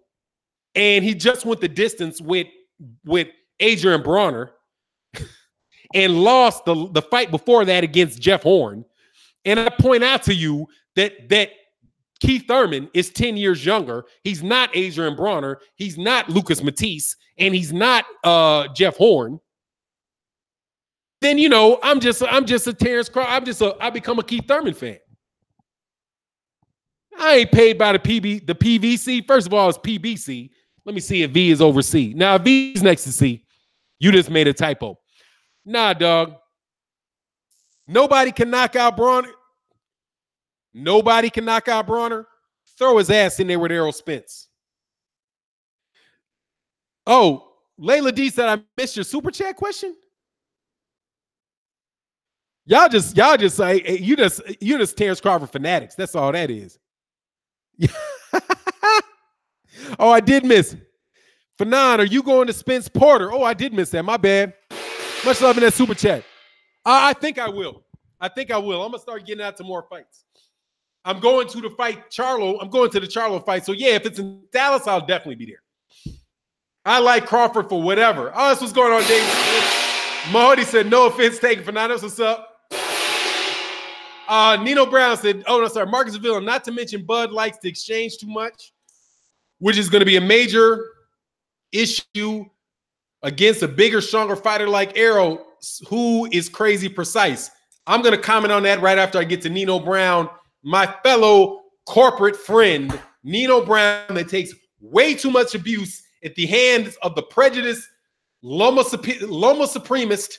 and he just went the distance with Adrian Bronner and lost the fight before that against Jeff Horn, and I point out to you that Keith Thurman is 10 years younger. He's not Adrian Bronner. He's not Lucas Matisse. And he's not Jeff Horn. Then, I'm just a Terrence Crawford. I become a Keith Thurman fan. I ain't paid by the PVC. First of all, it's PBC. Let me see if V is over C. Now, if V is next to C, you just made a typo. Nah, dog. Nobody can knock out Bronner. Nobody can knock out Bronner. Throw his ass in there with Errol Spence. Oh, Layla D said I missed your super chat question. Y'all just say you just Terrence Crawford fanatics. That's all that is. Oh, I did miss it. Fanon, are you going to Spence Porter? Oh, I did miss that. My bad. Much love in that super chat. I think I will. I'm gonna start getting out to more fights. I'm going to the fight Charlo. I'm going to the Charlo fight. So yeah, if it's in Dallas, I'll definitely be there. I like Crawford for whatever. Oh, that's what's going on, David. Mahody said, no offense taken. Fernandez, what's up? Nino Brown said, oh, no, sorry. Marcus Avila, not to mention Bud likes to exchange too much, which is going to be a major issue against a bigger, stronger fighter like Errol, who is crazy precise. I'm going to comment on that right after I get to Nino Brown, my fellow corporate friend, Nino Brown, that takes way too much abuse at the hands of the prejudiced Loma Supremist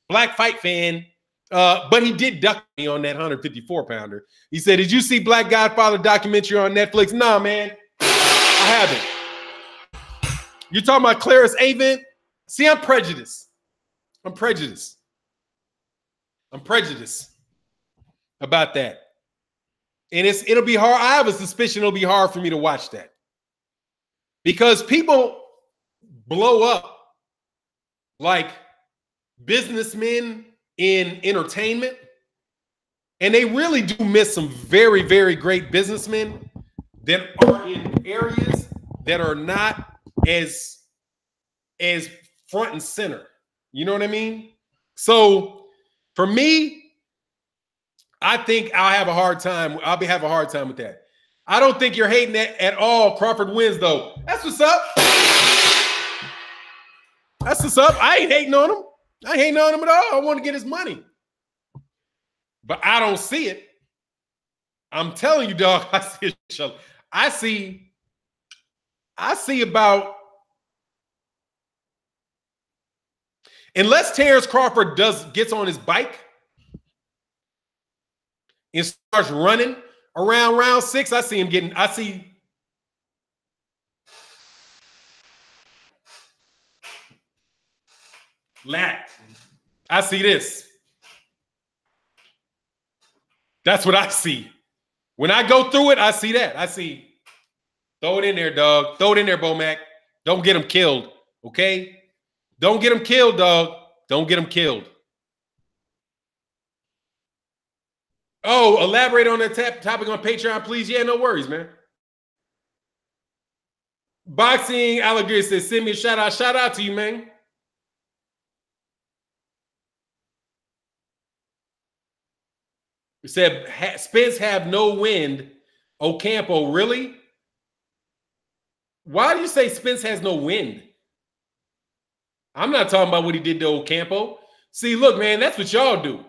black fight fan. But he did duck me on that 154-pounder. He said, did you see Black Godfather documentary on Netflix? Nah, man, I haven't. You talking about Clarice Avant? See, I'm prejudiced. I'm prejudiced about that. And it'll be hard. I have a suspicion it'll be hard for me to watch that. Because people blow up like businessmen in entertainment, and they really do miss some very, very great businessmen that are in areas that are not as front and center. You know what I mean? So for me, I think I'll have a hard time. Have a hard time with that. I don't think you're hating that at all. Crawford wins, though. That's what's up. That's what's up. I ain't hating on him. I ain't hating on him at all. I want to get his money. But I don't see it. I'm telling you, dog, I see it. I see about, unless Terrence Crawford gets on his bike and starts running around round 6, I see lat. I see this. That's what I see. When I go through it, I see that. I see, throw it in there, dog. Throw it in there, Bomac. Don't get him killed, okay? Don't get him killed, dog. Don't get him killed. Oh, elaborate on that topic on Patreon, please. Yeah, no worries, man. Boxing Alligator says, send me a shout out. Shout out to you, man. It said, Spence have no wind. Ocampo, really? Why do you say Spence has no wind? I'm not talking about what he did to Ocampo. See, look, man, that's what y'all do.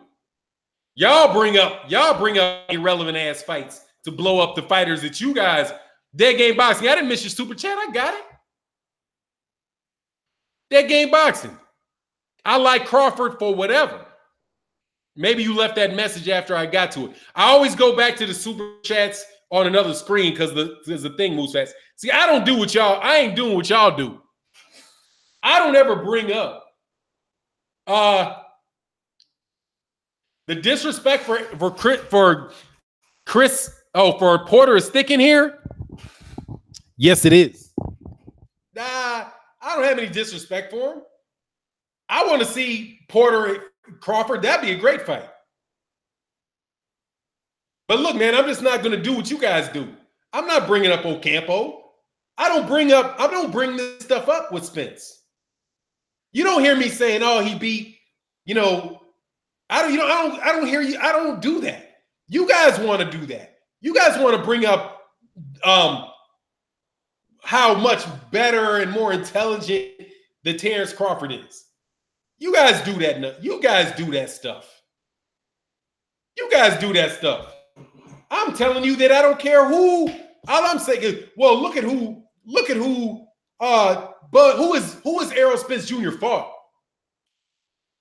Y'all bring up irrelevant ass fights to blow up the fighters that you guys. Dead Game Boxing. I didn't miss your super chat. I got it. Dead Game Boxing. I like Crawford for whatever. Maybe you left that message after I got to it. I always go back to the super chats on another screen because the thing moves fast. See, I don't do what y'all. I ain't doing what y'all do. I don't ever bring up the disrespect for Chris. Oh, for Porter is thick in here. Yes, it is. Nah, I don't have any disrespect for him. I want to see Porter Crawford. That'd be a great fight. But look, man, I'm just not going to do what you guys do. I'm not bringing up Ocampo. I don't bring this stuff up with Spence. You don't hear me saying, "Oh, he beat," I don't hear you. I don't do that. You guys want to do that. You guys want to bring up how much better and more intelligent the Terrence Crawford is. You guys do that. You guys do that stuff. You guys do that stuff. I'm telling you that I don't care who. All I'm saying is, well, look at who. But who is Errol Spence Jr. fought?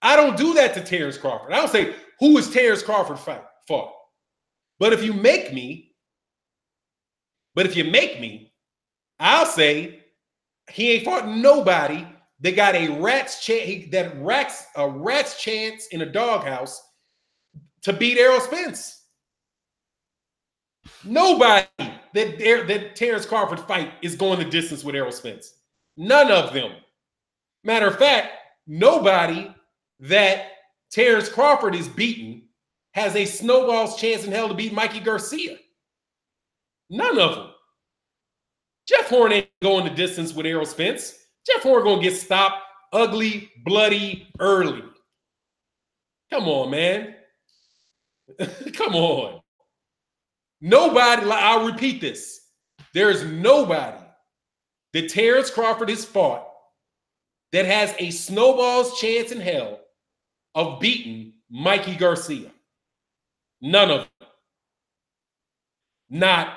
I don't do that to Terrence Crawford. I don't say who is Terrence Crawford fought. But if you make me, I'll say he ain't fought nobody that got a rat's chance in a doghouse to beat Errol Spence. Nobody that Terrence Crawford fight is going the distance with Errol Spence. None of them. Matter of fact, nobody that Terrence Crawford is beaten has a snowball's chance in hell to beat Mikey Garcia. None of them. Jeff Horn ain't going the distance with Errol Spence. Jeff Horn going to get stopped ugly, bloody, early. Come on, man. Come on. Nobody, I'll repeat this. There's nobody that Terrence Crawford has fought that has a snowball's chance in hell of beating Mikey Garcia. None of them. Not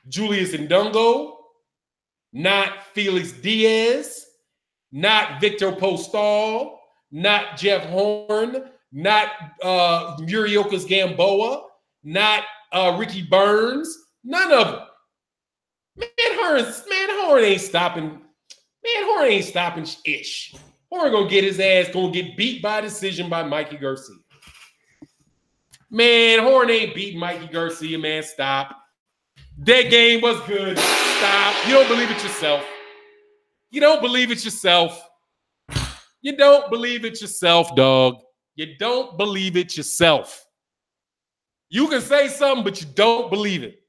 Julius Ndungo, not Felix Diaz, not Victor Postal, not Jeff Horn, not Muriokas Gamboa, not Ricky Burns. None of them. Horn ain't stopping. Horn ain't stopping ish. Horn gonna get his ass, gonna get beat by decision by Mikey Garcia. Man, Horn ain't beating Mikey Garcia, man. Stop. That game was good. Stop. You don't believe it yourself. You don't believe it yourself. You don't believe it yourself, dog. You don't believe it yourself. You can say something, but you don't believe it.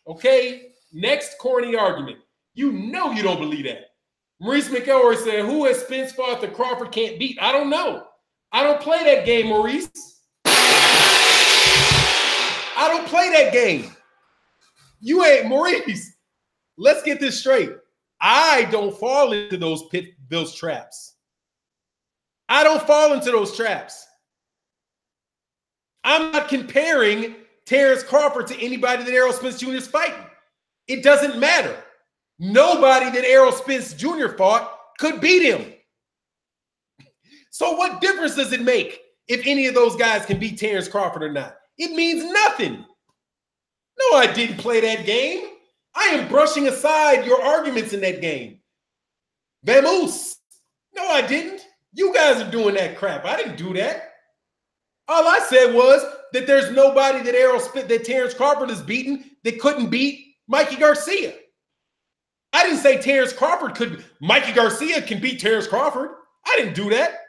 Okay? Next corny argument. You know you don't believe that. Maurice McElroy said, who has Spence fought that Crawford can't beat? I don't know. I don't play that game, Maurice. I don't play that game. You ain't Maurice. Let's get this straight. I don't fall into those traps. I don't fall into those traps. I'm not comparing Terrence Crawford to anybody that Errol Spence Jr. is fighting. It doesn't matter. Nobody that Errol Spence Jr. fought could beat him. So what difference does it make if any of those guys can beat Terrence Crawford or not? It means nothing. No, I didn't play that game. I am brushing aside your arguments in that game. Vamoose. No, I didn't. You guys are doing that crap. I didn't do that. All I said was that there's nobody that Terrence Crawford has beaten that couldn't beat Mikey Garcia. I didn't say Terrence Crawford could. Mikey Garcia can beat Terrence Crawford. I didn't do that.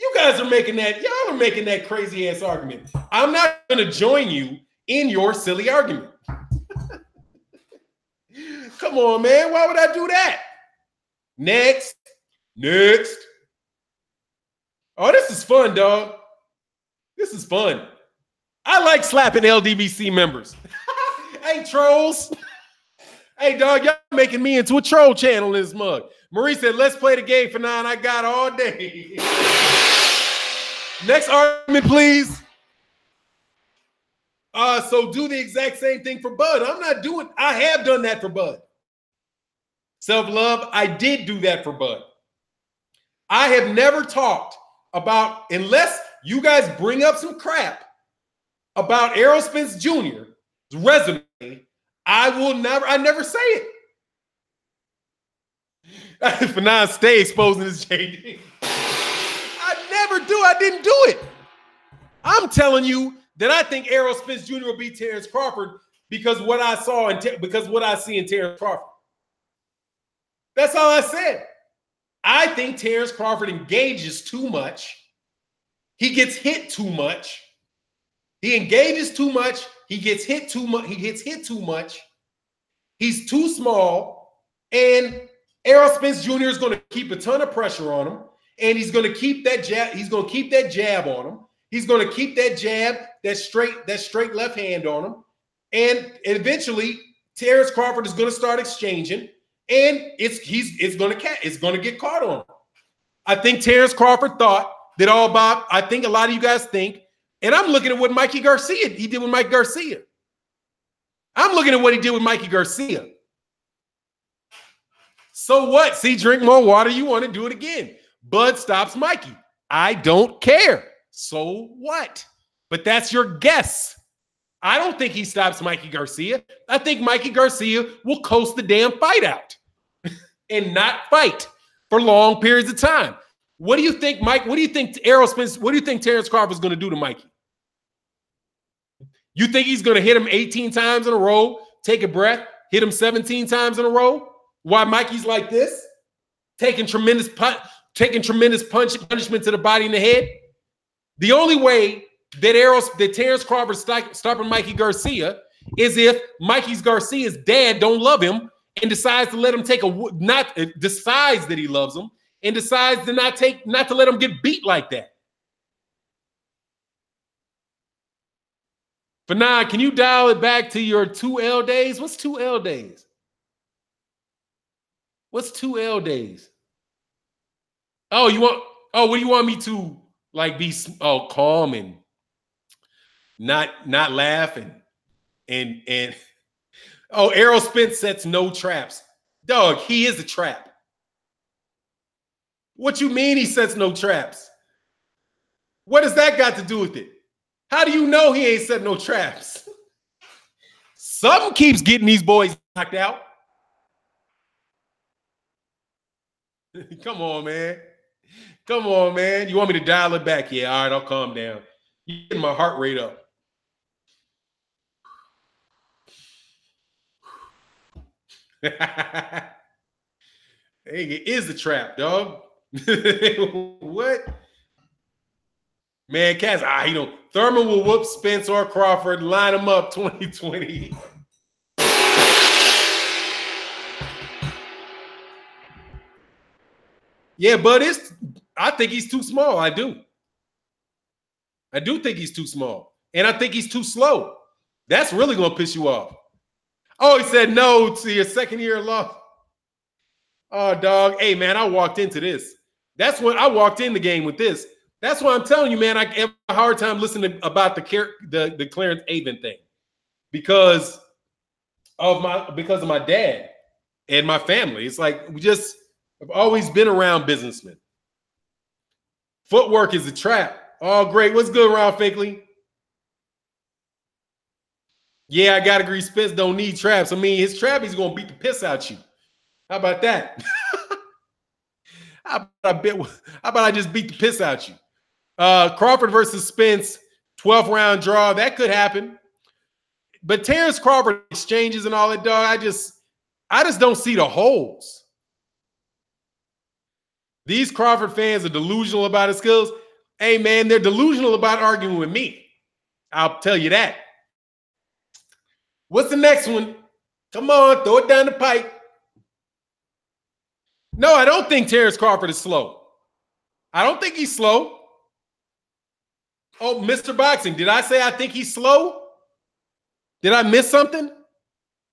You guys are making that, y'all are making that crazy ass argument. I'm not going to join you in your silly argument. Come on, man. Why would I do that? Next. Oh, this is fun, dog. This is fun. I like slapping LDBC members. Hey, trolls. Hey, dog, y'all making me into a troll channel in this mug. Marie said, let's play the game for 9. I got all day. Next argument, please. So do the exact same thing for Bud. I have done that for Bud. Self-love, I did do that for Bud. I have never talked about, unless you guys bring up some crap about Errol Spence Jr.'s resume, I never say it. For now, stay exposing this JD. I didn't do it. I'm telling you that I think Errol Spence Jr. will beat Terrence Crawford because what I saw and because what I see in Terrence Crawford. That's all I said. I think Terrence Crawford engages too much. He gets hit too much. He engages too much. He gets hit too much. He gets hit too much. He's too small. And Errol Spence Jr. is going to keep a ton of pressure on him. And he's going to keep that jab. He's going to keep that jab on him. He's going to keep that jab, that straight left hand on him. And eventually, Terrence Crawford is going to start exchanging. And it's going to get caught on him. I think Terrence Crawford thought that I think a lot of you guys think, and I'm looking at what Mikey Garcia, he did with Mike Garcia. I'm looking at what he did with Mikey Garcia. So what? See, drink more water. You want to do it again. Bud stops Mikey. I don't care. So what? But that's your guess. I don't think he stops Mikey Garcia. I think Mikey Garcia will coast the damn fight out and not fight for long periods of time. What do you think, Mike? What do you think Errol Spence, what do you think Terrence Crawford is going to do to Mikey? You think he's going to hit him 18 times in a row, take a breath, hit him 17 times in a row? Why Mikey's like this? Taking tremendous punishment to the body and the head? The only way that Terrence Crawford stopping Mikey Garcia is if Mikey Garcia's dad don't love him and decides to let him decides that he loves him and decides to not to let him get beat like that. For now, can you dial it back to your 2L days? What's 2L days? What's 2L days? What do you want me to like be calm and not laughing and Errol Spence sets no traps. Dog, he is a trap. What you mean he sets no traps? What does that got to do with it? How do you know he ain't set no traps? Something keeps getting these boys knocked out. Come on, man. Come on, man. You want me to dial it back? Yeah, all right, I'll calm down. You're getting my heart rate up. Hey, it is a trap, dog. What? Man, Cass, Thurman will whoop Spence or Crawford, line them up 2020. Yeah, but I think he's too small. I do think he's too small. And I think he's too slow. That's really going to piss you off. Oh, he said no to your second year law. Oh, dog. Hey, man, I walked into this. That's when I walked in the game with this. That's why I'm telling you, man, I have a hard time listening about the Clarence Avon thing because of my dad and my family. It's like I've always been around businessmen. Footwork is a trap. Oh, great. What's good, Ron Fakeley? Yeah, I got to agree. Spence don't need traps. I mean, his trap, he's going to beat the piss out you. How about that? How about I just beat the piss out you? Crawford versus Spence, 12th round draw. That could happen. But Terrence Crawford exchanges and all that, dog. I just don't see the holes. These Crawford fans are delusional about his skills. Hey, man, they're delusional about arguing with me. I'll tell you that. What's the next one? Come on, throw it down the pipe. No, I don't think Terrence Crawford is slow. I don't think he's slow. Oh, Mr. Boxing, did I say I think he's slow? Did I miss something?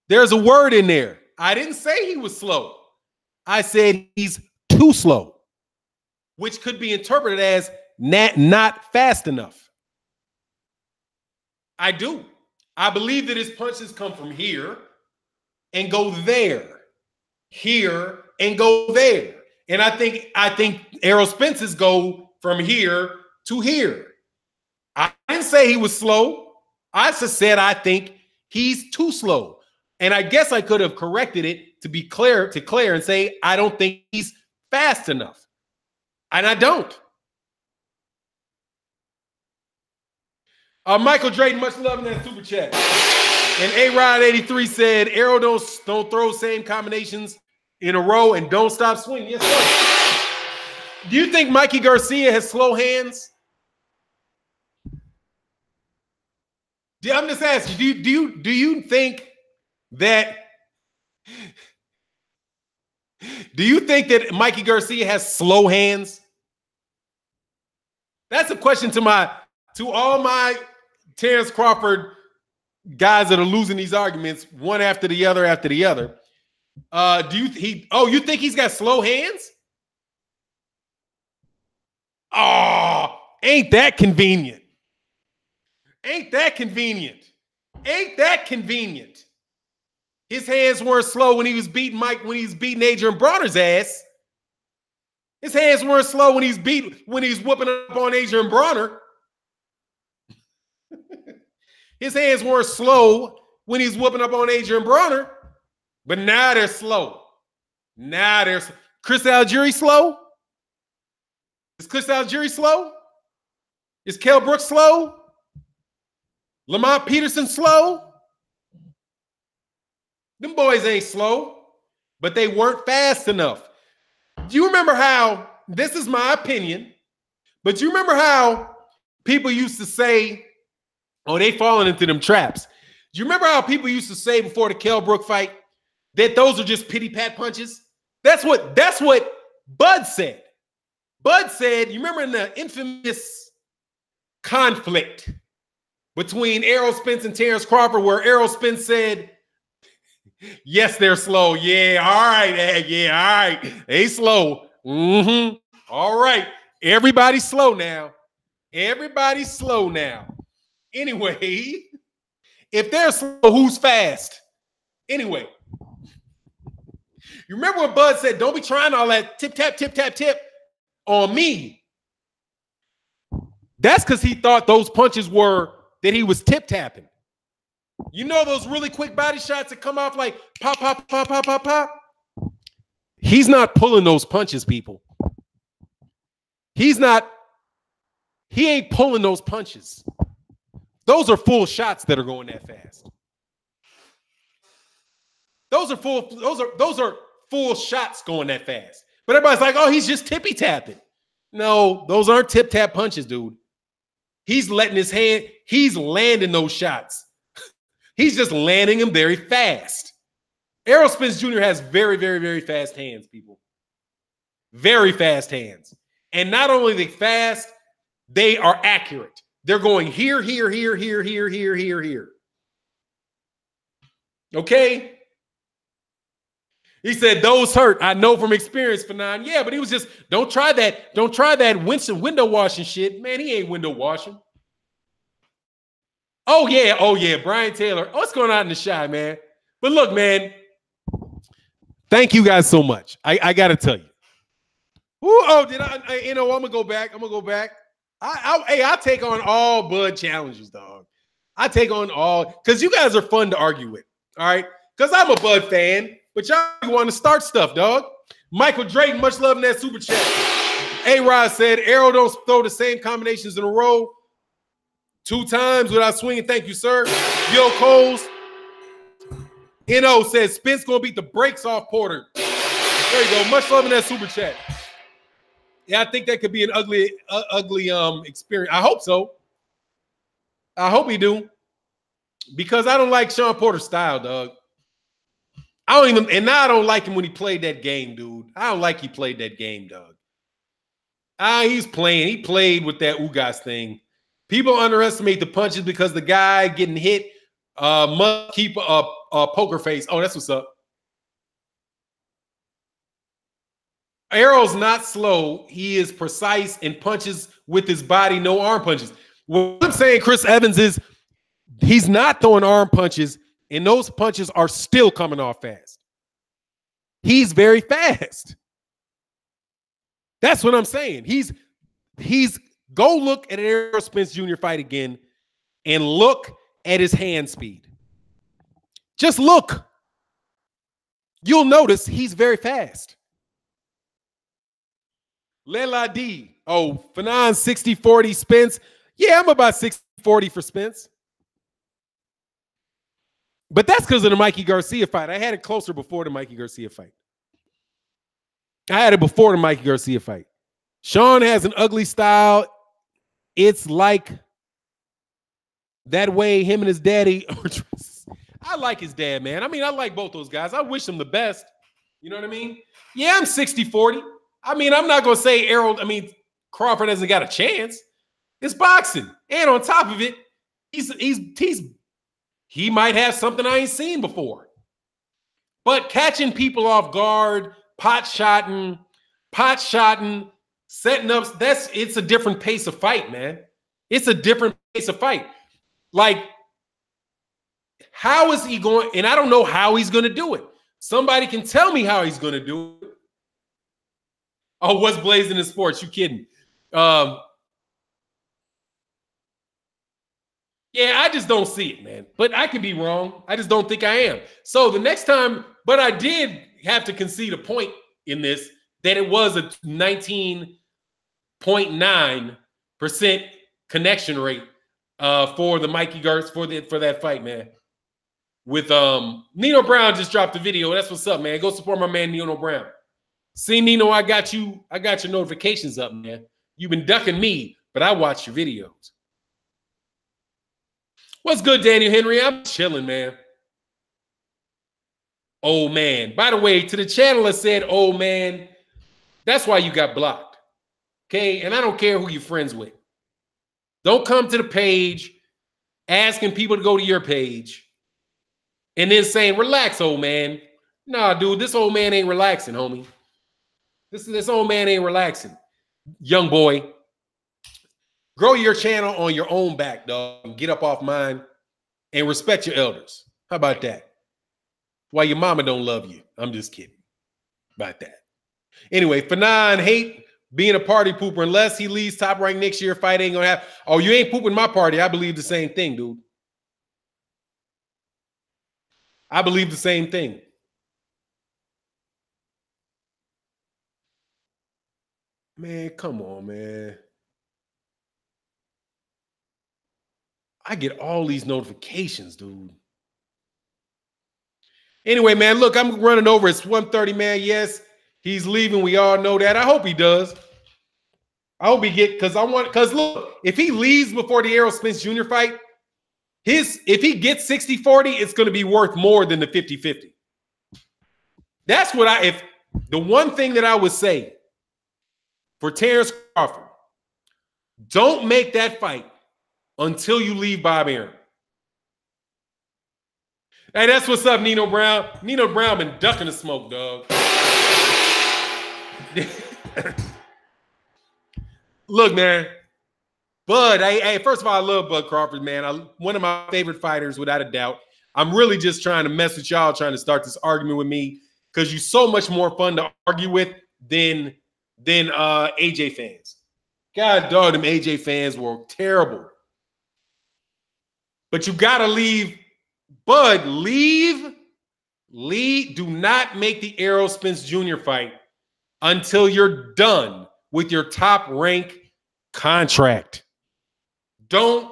There's a word in there. I didn't say he was slow. I said he's too slow, which could be interpreted as not fast enough. I do. I believe that his punches come from here and go there, here and go there. And I think Errol Spence's go from here to here. I didn't say he was slow. I just said I think he's too slow. And I guess I could have corrected it to be clear to Claire and say I don't think he's fast enough. And I don't. Michael Drayton, much love in that super chat. And A-Rod83 said, Errol don't throw same combinations in a row and don't stop swinging. Yes, sir. Do you think Mikey Garcia has slow hands? I'm just asking, do you think that Mikey Garcia has slow hands? That's a question to all my Terrence Crawford guys that are losing these arguments one after the other after the other. You think he's got slow hands? Oh, ain't that convenient? Ain't that convenient? Ain't that convenient? His hands weren't slow when he was beating Adrian Bronner's ass. His hands weren't slow when he's whooping up on Adrian Bronner. His hands weren't slow when he's whooping up on Adrian Bronner, but now they're slow. Now there's Chris Algieri slow? Is Chris Algieri slow? Is Kell Brooks slow? Lamont Peterson slow? Them boys ain't slow, but they weren't fast enough. Do you remember how, this is my opinion, but do you remember how people used to say, oh, they falling into them traps? Do you remember how people used to say before the Kell Brook fight that those are just pity pat punches? That's what Bud said. Bud said, you remember in the infamous conflict between Errol Spence and Terrence Crawford, where Errol Spence said, yes, they're slow. Yeah, all right. Yeah, all right. They slow. Mm-hmm. All right. Everybody's slow now. Everybody's slow now. Anyway, if they're slow, who's fast? Anyway, you remember when Bud said, don't be trying all that tip, tap, tip, tap, tip on me. That's because he thought those punches were that he was tip tapping. You know those really quick body shots that come off like pop, pop, pop, pop, pop, pop? He's not pulling those punches, people. He ain't pulling those punches. Those are full shots that are going that fast. Those are full shots going that fast. But everybody's like, oh, he's just tippy tapping. No, those aren't tip tap punches, dude. He's letting his hand, he's landing those shots. He's just landing them very fast. Errol Spence Jr. has very, very, very fast hands, people. Very fast hands. And not only are they fast, they are accurate. They're going here, here, here, here, here, here, here, here. Okay? He said, those hurt. I know from experience, Fanon. Yeah, but he was just, don't try that Winston window washing shit. Man, he ain't window washing. Oh, yeah, Brian Taylor. What's going on in the Shy, man? But look, man, thank you guys so much. I got to tell you. I'm going to go back. I'll take on all Bud challenges, dog. I take on all, because you guys are fun to argue with, all right? Because I'm a Bud fan, but y'all want to start stuff, dog. Michael Drayton, much love in that super chat. A-Rod said, Errol don't throw the same combinations in a row 2 times without swinging. Thank you, sir. Yo, Coles. N.O. says, Spence going to beat the brakes off Porter. There you go. Much love in that super chat. Yeah, I think that could be an ugly experience. I hope so. I hope he do. Because I don't like Shawn Porter's style, dog. I don't even, and now I don't like him when he played that game, dude. I don't like he played that game, dog. He's playing. He played with that Ugas thing. People underestimate the punches because the guy getting hit must keep a poker face. Oh, that's what's up. Errol's not slow. He is precise and punches with his body, no arm punches. What I'm saying, Chris Evans, is he's not throwing arm punches, and those punches are still coming off fast. He's very fast. That's what I'm saying. He's go look at an Errol Spence Jr. fight again and look at his hand speed. Just look. You'll notice he's very fast. Lela D. Oh, Fanon 60-40 Spence. Yeah, I'm about 60-40 for Spence. But that's because of the Mikey Garcia fight. I had it closer before the Mikey Garcia fight. I had it before the Mikey Garcia fight. Shawn has an ugly style. It's like that way him and his daddy. I like his dad, man. I mean, I like both those guys. I wish them the best. You know what I mean? Yeah, I'm 60-40. I mean, I'm not going to say Errol. I mean, Crawford hasn't got a chance. It's boxing. And on top of it, he might have something I ain't seen before. But catching people off guard, pot shotting, setting up, it's a different pace of fight, man. It's a different pace of fight. Like, how is he going? And I don't know how he's going to do it. Somebody can tell me how he's going to do it. Oh, what's blazing in sports? You kidding? Yeah, I just don't see it, man. But I could be wrong. I just don't think I am. So the next time, but I did have to concede a point in this, that it was a 19.9% connection rate for the Mikey Garcia for that fight, man. With Nino Brown just dropped the video. That's what's up, man. Go support my man Nino Brown. See, Nino, I got your notifications up, man. You've been ducking me, but I watch your videos. What's good, Daniel Henry? I'm chilling, man. Oh, man. By the way, to the channel that said, oh, man, that's why you got blocked. Okay? And I don't care who you're friends with. Don't come to the page asking people to go to your page and then saying, relax, old man. Nah, dude, this old man ain't relaxing, homie. This old man ain't relaxing. Young boy, grow your channel on your own back, dog, and get up off mine and respect your elders. How about that? Why your mama don't love you. I'm just kidding about that. Anyway, Fanon hate being a party pooper. Unless he leaves Top Rank next year, fight ain't gonna happen. Oh, you ain't pooping my party. I believe the same thing, dude. I believe the same thing. Man, come on, man. I get all these notifications, dude. Anyway, man, look, I'm running over. It's 1:30, man. Yes, he's leaving. We all know that. I hope he does. I hope he because look, if he leaves before the Errol Spence Jr. fight, if he gets 60-40, it's going to be worth more than the 50-50. That's what if the one thing that I would say for Terrence Crawford, don't make that fight until you leave Bob Arum. Hey, that's what's up, Nino Brown. Nino Brown been ducking the smoke, dog. Look, man. Bud, first of all, I love Bud Crawford, man. One of my favorite fighters, without a doubt. I'm really just trying to mess with y'all, trying to start this argument with me, because you're so much more fun to argue with than AJ fans. God dog, them AJ fans were terrible. But you got to leave. Bud, leave. Do not make the Errol Spence Jr. fight until you're done with your top rank contract. Don't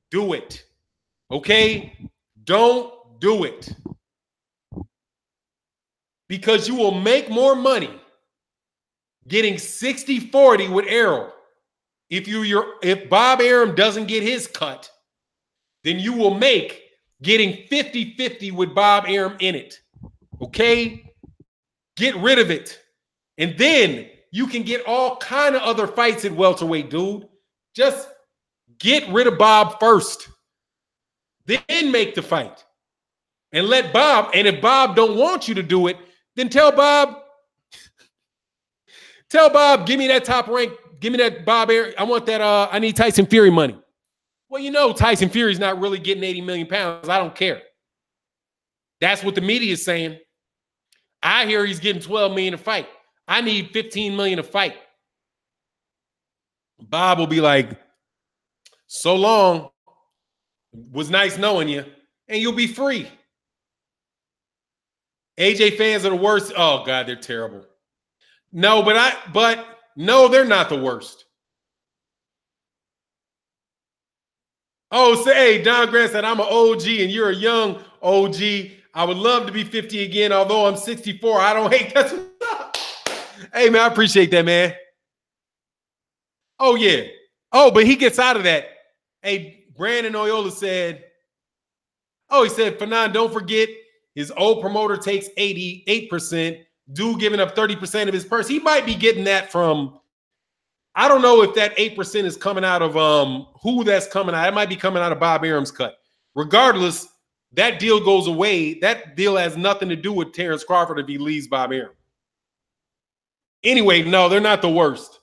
do it. Okay? Don't do it. Because you will make more money getting 60-40 with Errol. If Bob Arum doesn't get his cut, then you will make getting 50-50 with Bob Arum in it. Okay? Get rid of it. And then you can get all kind of other fights at welterweight, dude. Just get rid of Bob first. Then make the fight. And let Bob, and if Bob don't want you to do it, then tell Bob, give me that top rank, give me that Bob Arum. I want that, I need Tyson Fury money. Well, you know Tyson Fury's not really getting 80 million pounds. I don't care. That's what the media is saying. I hear he's getting 12 million a fight. I need 15 million a fight. Bob will be like, so long. Was nice knowing you. And you'll be free. AJ fans are the worst. Oh, God, they're terrible. No, but no, they're not the worst. Oh, say, hey, Don Grant said, I'm an OG and you're a young OG. I would love to be 50 again, although I'm 64. I don't hate that. Hey, man, I appreciate that, man. Oh, yeah. Oh, but he gets out of that. Hey, Brandon Oyola said, he said, Fanon, don't forget his old promoter takes 88%. Dude giving up 30% of his purse. He might be getting that from, I don't know if that 8% is coming out of who that's coming out. It might be coming out of Bob Arum's cut. Regardless, that deal goes away. That deal has nothing to do with Terrence Crawford if he leaves Bob Arum. Anyway, no, they're not the worst.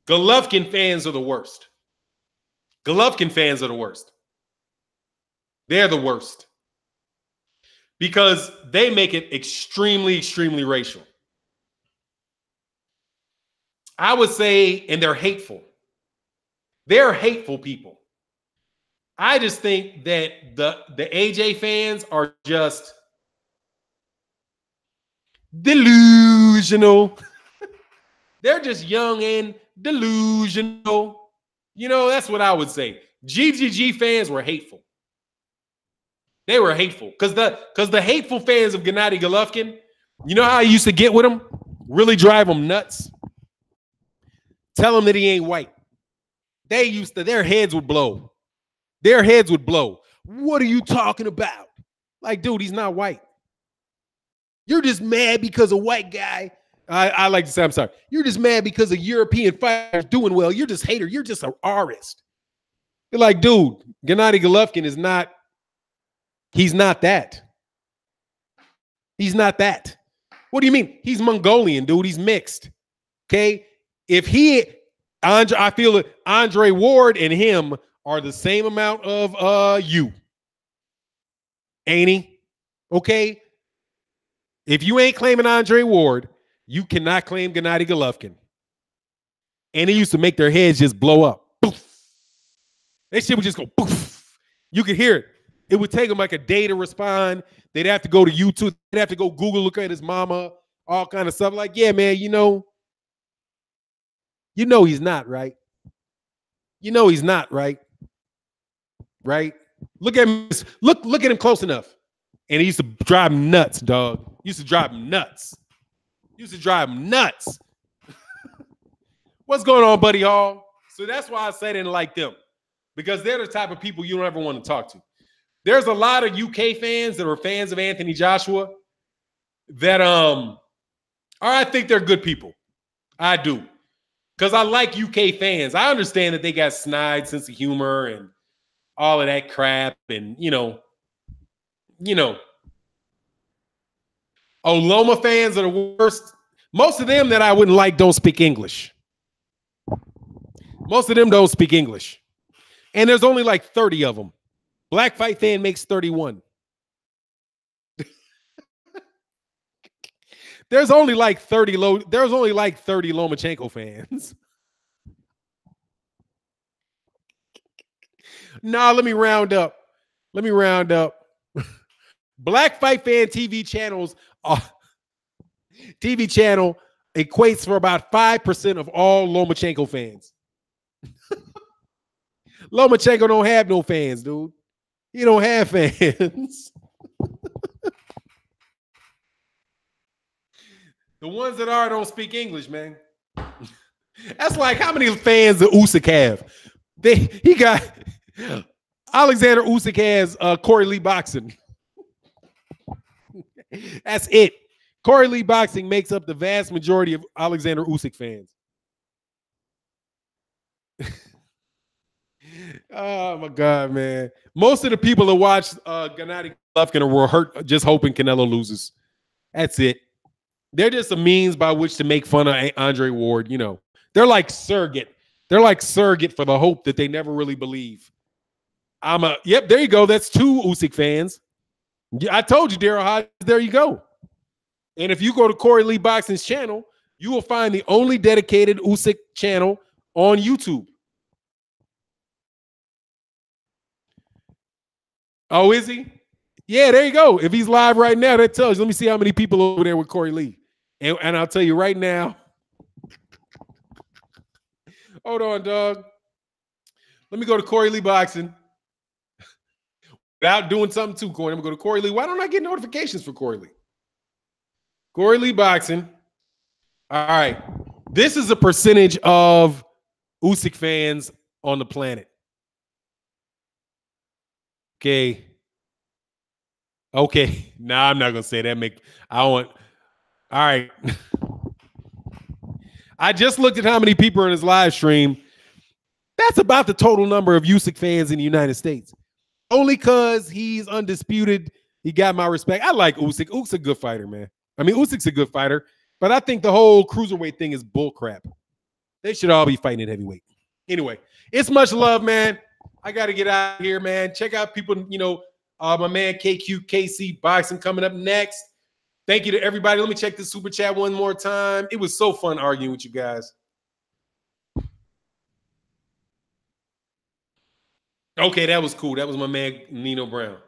Golovkin fans are the worst. Golovkin fans are the worst. They're the worst. Because they make it extremely, extremely racial. I would say, and they're hateful. They're hateful people. I just think that the AJ fans are just delusional. They're just young and delusional. You know, that's what I would say. GGG fans were hateful. They were hateful because the hateful fans of Gennady Golovkin, you know how I used to get with them? Really drive them nuts. Tell them that he ain't white. Their heads would blow. Their heads would blow. What are you talking about? Like, dude, he's not white. You're just mad because a white guy. I like to say, I'm sorry. You're just mad because a European fighter's doing well. You're just hater. You're just an artist. You're like, dude, Gennady Golovkin is not. He's not that. He's not that. What do you mean? He's Mongolian, dude. He's mixed. Okay? I feel that Andre Ward and him are the same amount of you. Ain't he? Okay? If you ain't claiming Andre Ward, you cannot claim Gennady Golovkin. And they used to make their heads just blow up. Poof. That shit would just go poof. You could hear it. It would take them like a day to respond. They'd have to go to YouTube. They'd have to go Google, look at his mama, all kind of stuff. Like, yeah, man, you know he's not, right? You know he's not, right? Right? Look at him. Look at him close enough. And he used to drive him nuts, dog. Used to drive him nuts. What's going on, Buddy Hall? So that's why I say I didn't like them. Because they're the type of people you don't ever want to talk to. There's a lot of UK fans that are fans of Anthony Joshua that I think they're good people. I do. Because I like UK fans. I understand that they got snide sense of humor and all of that crap. And, you know. Oh, Loma fans are the worst. Most of them that I wouldn't like don't speak English. Most of them don't speak English. And there's only like 30 of them. Black Fight Fan makes 31. There's only like 30 Lomachenko fans. Nah, let me round up. Black Fight Fan TV channels TV channel equates for about 5% of all Lomachenko fans. Lomachenko don't have no fans, dude. He don't have fans. The ones that are don't speak English, man. That's like how many fans does Usyk have? He got Alexander Usyk has Corey Lee Boxing. That's it. Corey Lee Boxing makes up the vast majority of Alexander Usyk fans. Oh my God, man. Most of the people that watch Gennady Golovkin were hurt just hoping Canelo loses. That's it. They're just a means by which to make fun of Andre Ward. You know, they're like surrogate. They're like surrogate for the hope that they never really believe. Yep, there you go. That's 2 Usyk fans. I told you, Daryl Hodges, there you go. And if you go to Corey Lee Boxing's channel, you will find the only dedicated Usyk channel on YouTube. Oh, is he? Yeah, there you go. If he's live right now, that tells you. Let me see how many people over there with Corey Lee. And I'll tell you right now. Hold on, dog. Let me go to Corey Lee Boxing. Without doing something too corny, I'm going to go to Corey Lee. Why don't I get notifications for Corey Lee? Corey Lee Boxing. All right. This is a percentage of Usyk fans on the planet. Okay. Nah, I'm not going to say that. All right. I just looked at how many people are in his live stream. That's about the total number of Usyk fans in the United States. Only because he's undisputed. He got my respect. I like Usyk. Usyk's a good fighter, man. I mean, Usyk's a good fighter, but I think the whole cruiserweight thing is bullcrap. They should all be fighting at heavyweight. Anyway, it's much love, man. I got to get out of here, man. Check out people, my man KC Boxing coming up next. Thank you to everybody. Let me check the super chat one more time. It was so fun arguing with you guys. Okay, that was cool. That was my man Nino Brown.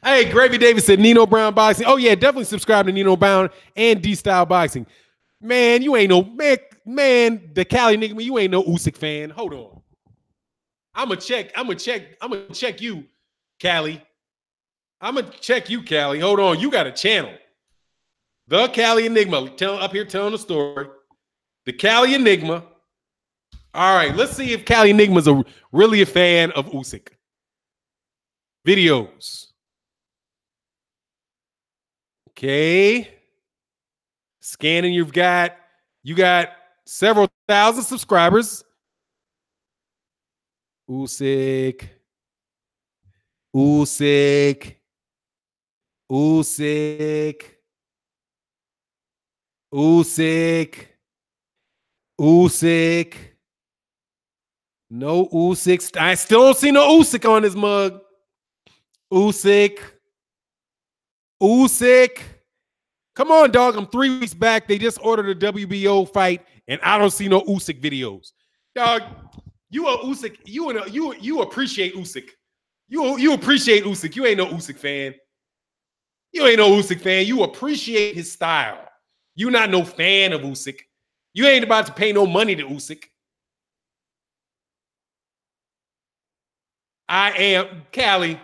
Hey, Gravy Davis said Nino Brown Boxing. Oh, yeah, definitely subscribe to Nino Brown and D-Style Boxing. Man, you ain't no man, the Cali nigga, you ain't no Usyk fan. Hold on. I'm gonna check you, Cali. I'm gonna check you, Cali. Hold on. You got a channel. The Cali Enigma. Up here telling the story. The Cali Enigma. All right, let's see if Cali Enigma's really a fan of Usyk. Videos. Okay. Scanning, you got several thousand subscribers. Usyk. No Usyk. I still don't see no Usyk on his mug. Usyk. Come on, dog. I'm 3 weeks back. They just ordered a WBO fight, and I don't see no Usyk videos. Dog, you are Usyk. You appreciate Usyk. You appreciate Usyk. You ain't no Usyk fan. You appreciate his style. You not no fan of Usyk. You ain't about to pay no money to Usyk. I am Cali.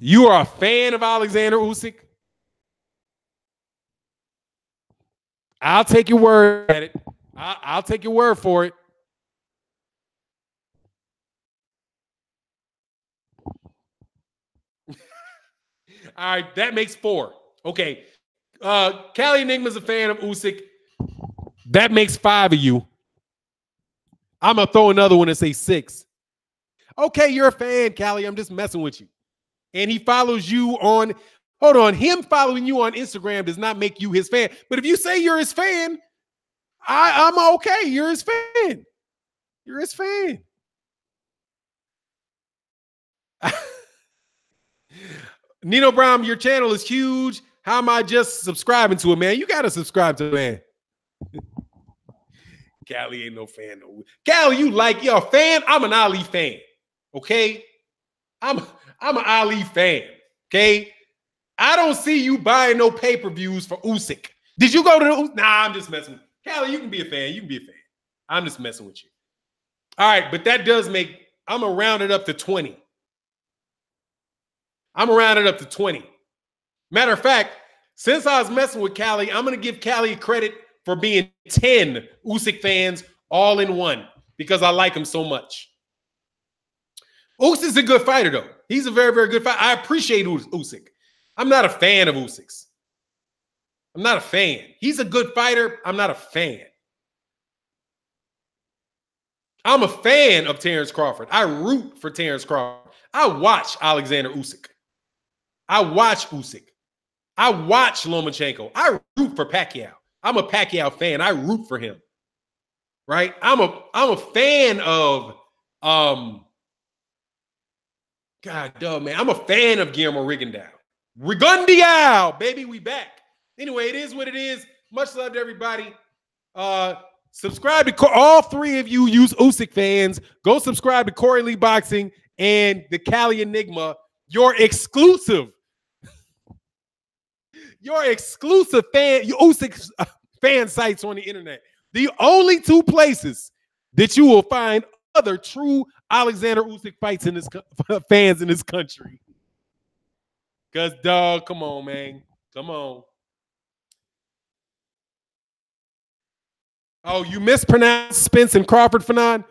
You are a fan of Alexander Usyk? I'll take your word at it. I'll take your word for it. All right, that makes 4. Okay. Cali Enigma's a fan of Usyk. That makes 5 of you. I'm going to throw another one and say 6. Okay, you're a fan, Cali. I'm just messing with you. And he follows you on, hold on, him following you on Instagram does not make you his fan. But if you say you're his fan, I'm okay. You're his fan. You're his fan. Nino Brown, your channel is huge. How am I just subscribing to it, man? You got to subscribe to it, man. Cali ain't no fan. No. Cali, you're a fan? I'm an Ali fan. Okay? I'm an Ali fan. Okay? I don't see you buying no pay-per-views for Usyk. Did you go to the Nah, I'm just messing with you. Cali, you can be a fan. You can be a fan. I'm just messing with you. All right, but that does make, I'm going to round it up to 20. I'm going to round it up to 20. Matter of fact, since I was messing with Callie, I'm going to give Callie credit for being 10 Usyk fans all in one because I like him so much. Usyk's a good fighter, though. He's a very, very good fighter. I appreciate Usyk. I'm not a fan of Usyk's. I'm not a fan. He's a good fighter. I'm not a fan. I'm a fan of Terrence Crawford. I root for Terrence Crawford. I watch Alexander Usyk. I watch Usyk. I watch Lomachenko. I root for Pacquiao. I'm a Pacquiao fan. I root for him. Right? I'm a fan of God damn, man. I'm a fan of Guillermo Rigondeaux. Rigondeaux, baby, we back. Anyway, it is what it is. Much love to everybody. Subscribe to all three of you use Usyk fans. Go subscribe to Corey Lee Boxing and the Cali Enigma, your exclusive Usyk fan sites on the internet. The only two places that you will find other true Alexander Usyk fights in this fans in this country. Cause dog, come on, man. Come on. Oh, you mispronounced Spence and Crawford, Fanon?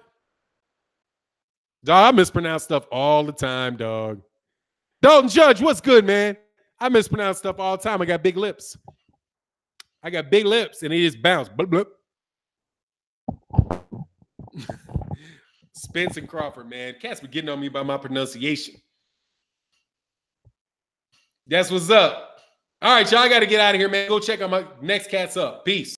Dog, I mispronounce stuff all the time, dog. Dalton Judge, what's good, man? I mispronounce stuff all the time. I got big lips. I got big lips, and it just bounce. Blip, blip. Spence and Crawford, man. Cats be getting on me by my pronunciation. That's what's up. All right, y'all got to get out of here, man. Go check out my next cats up. Peace.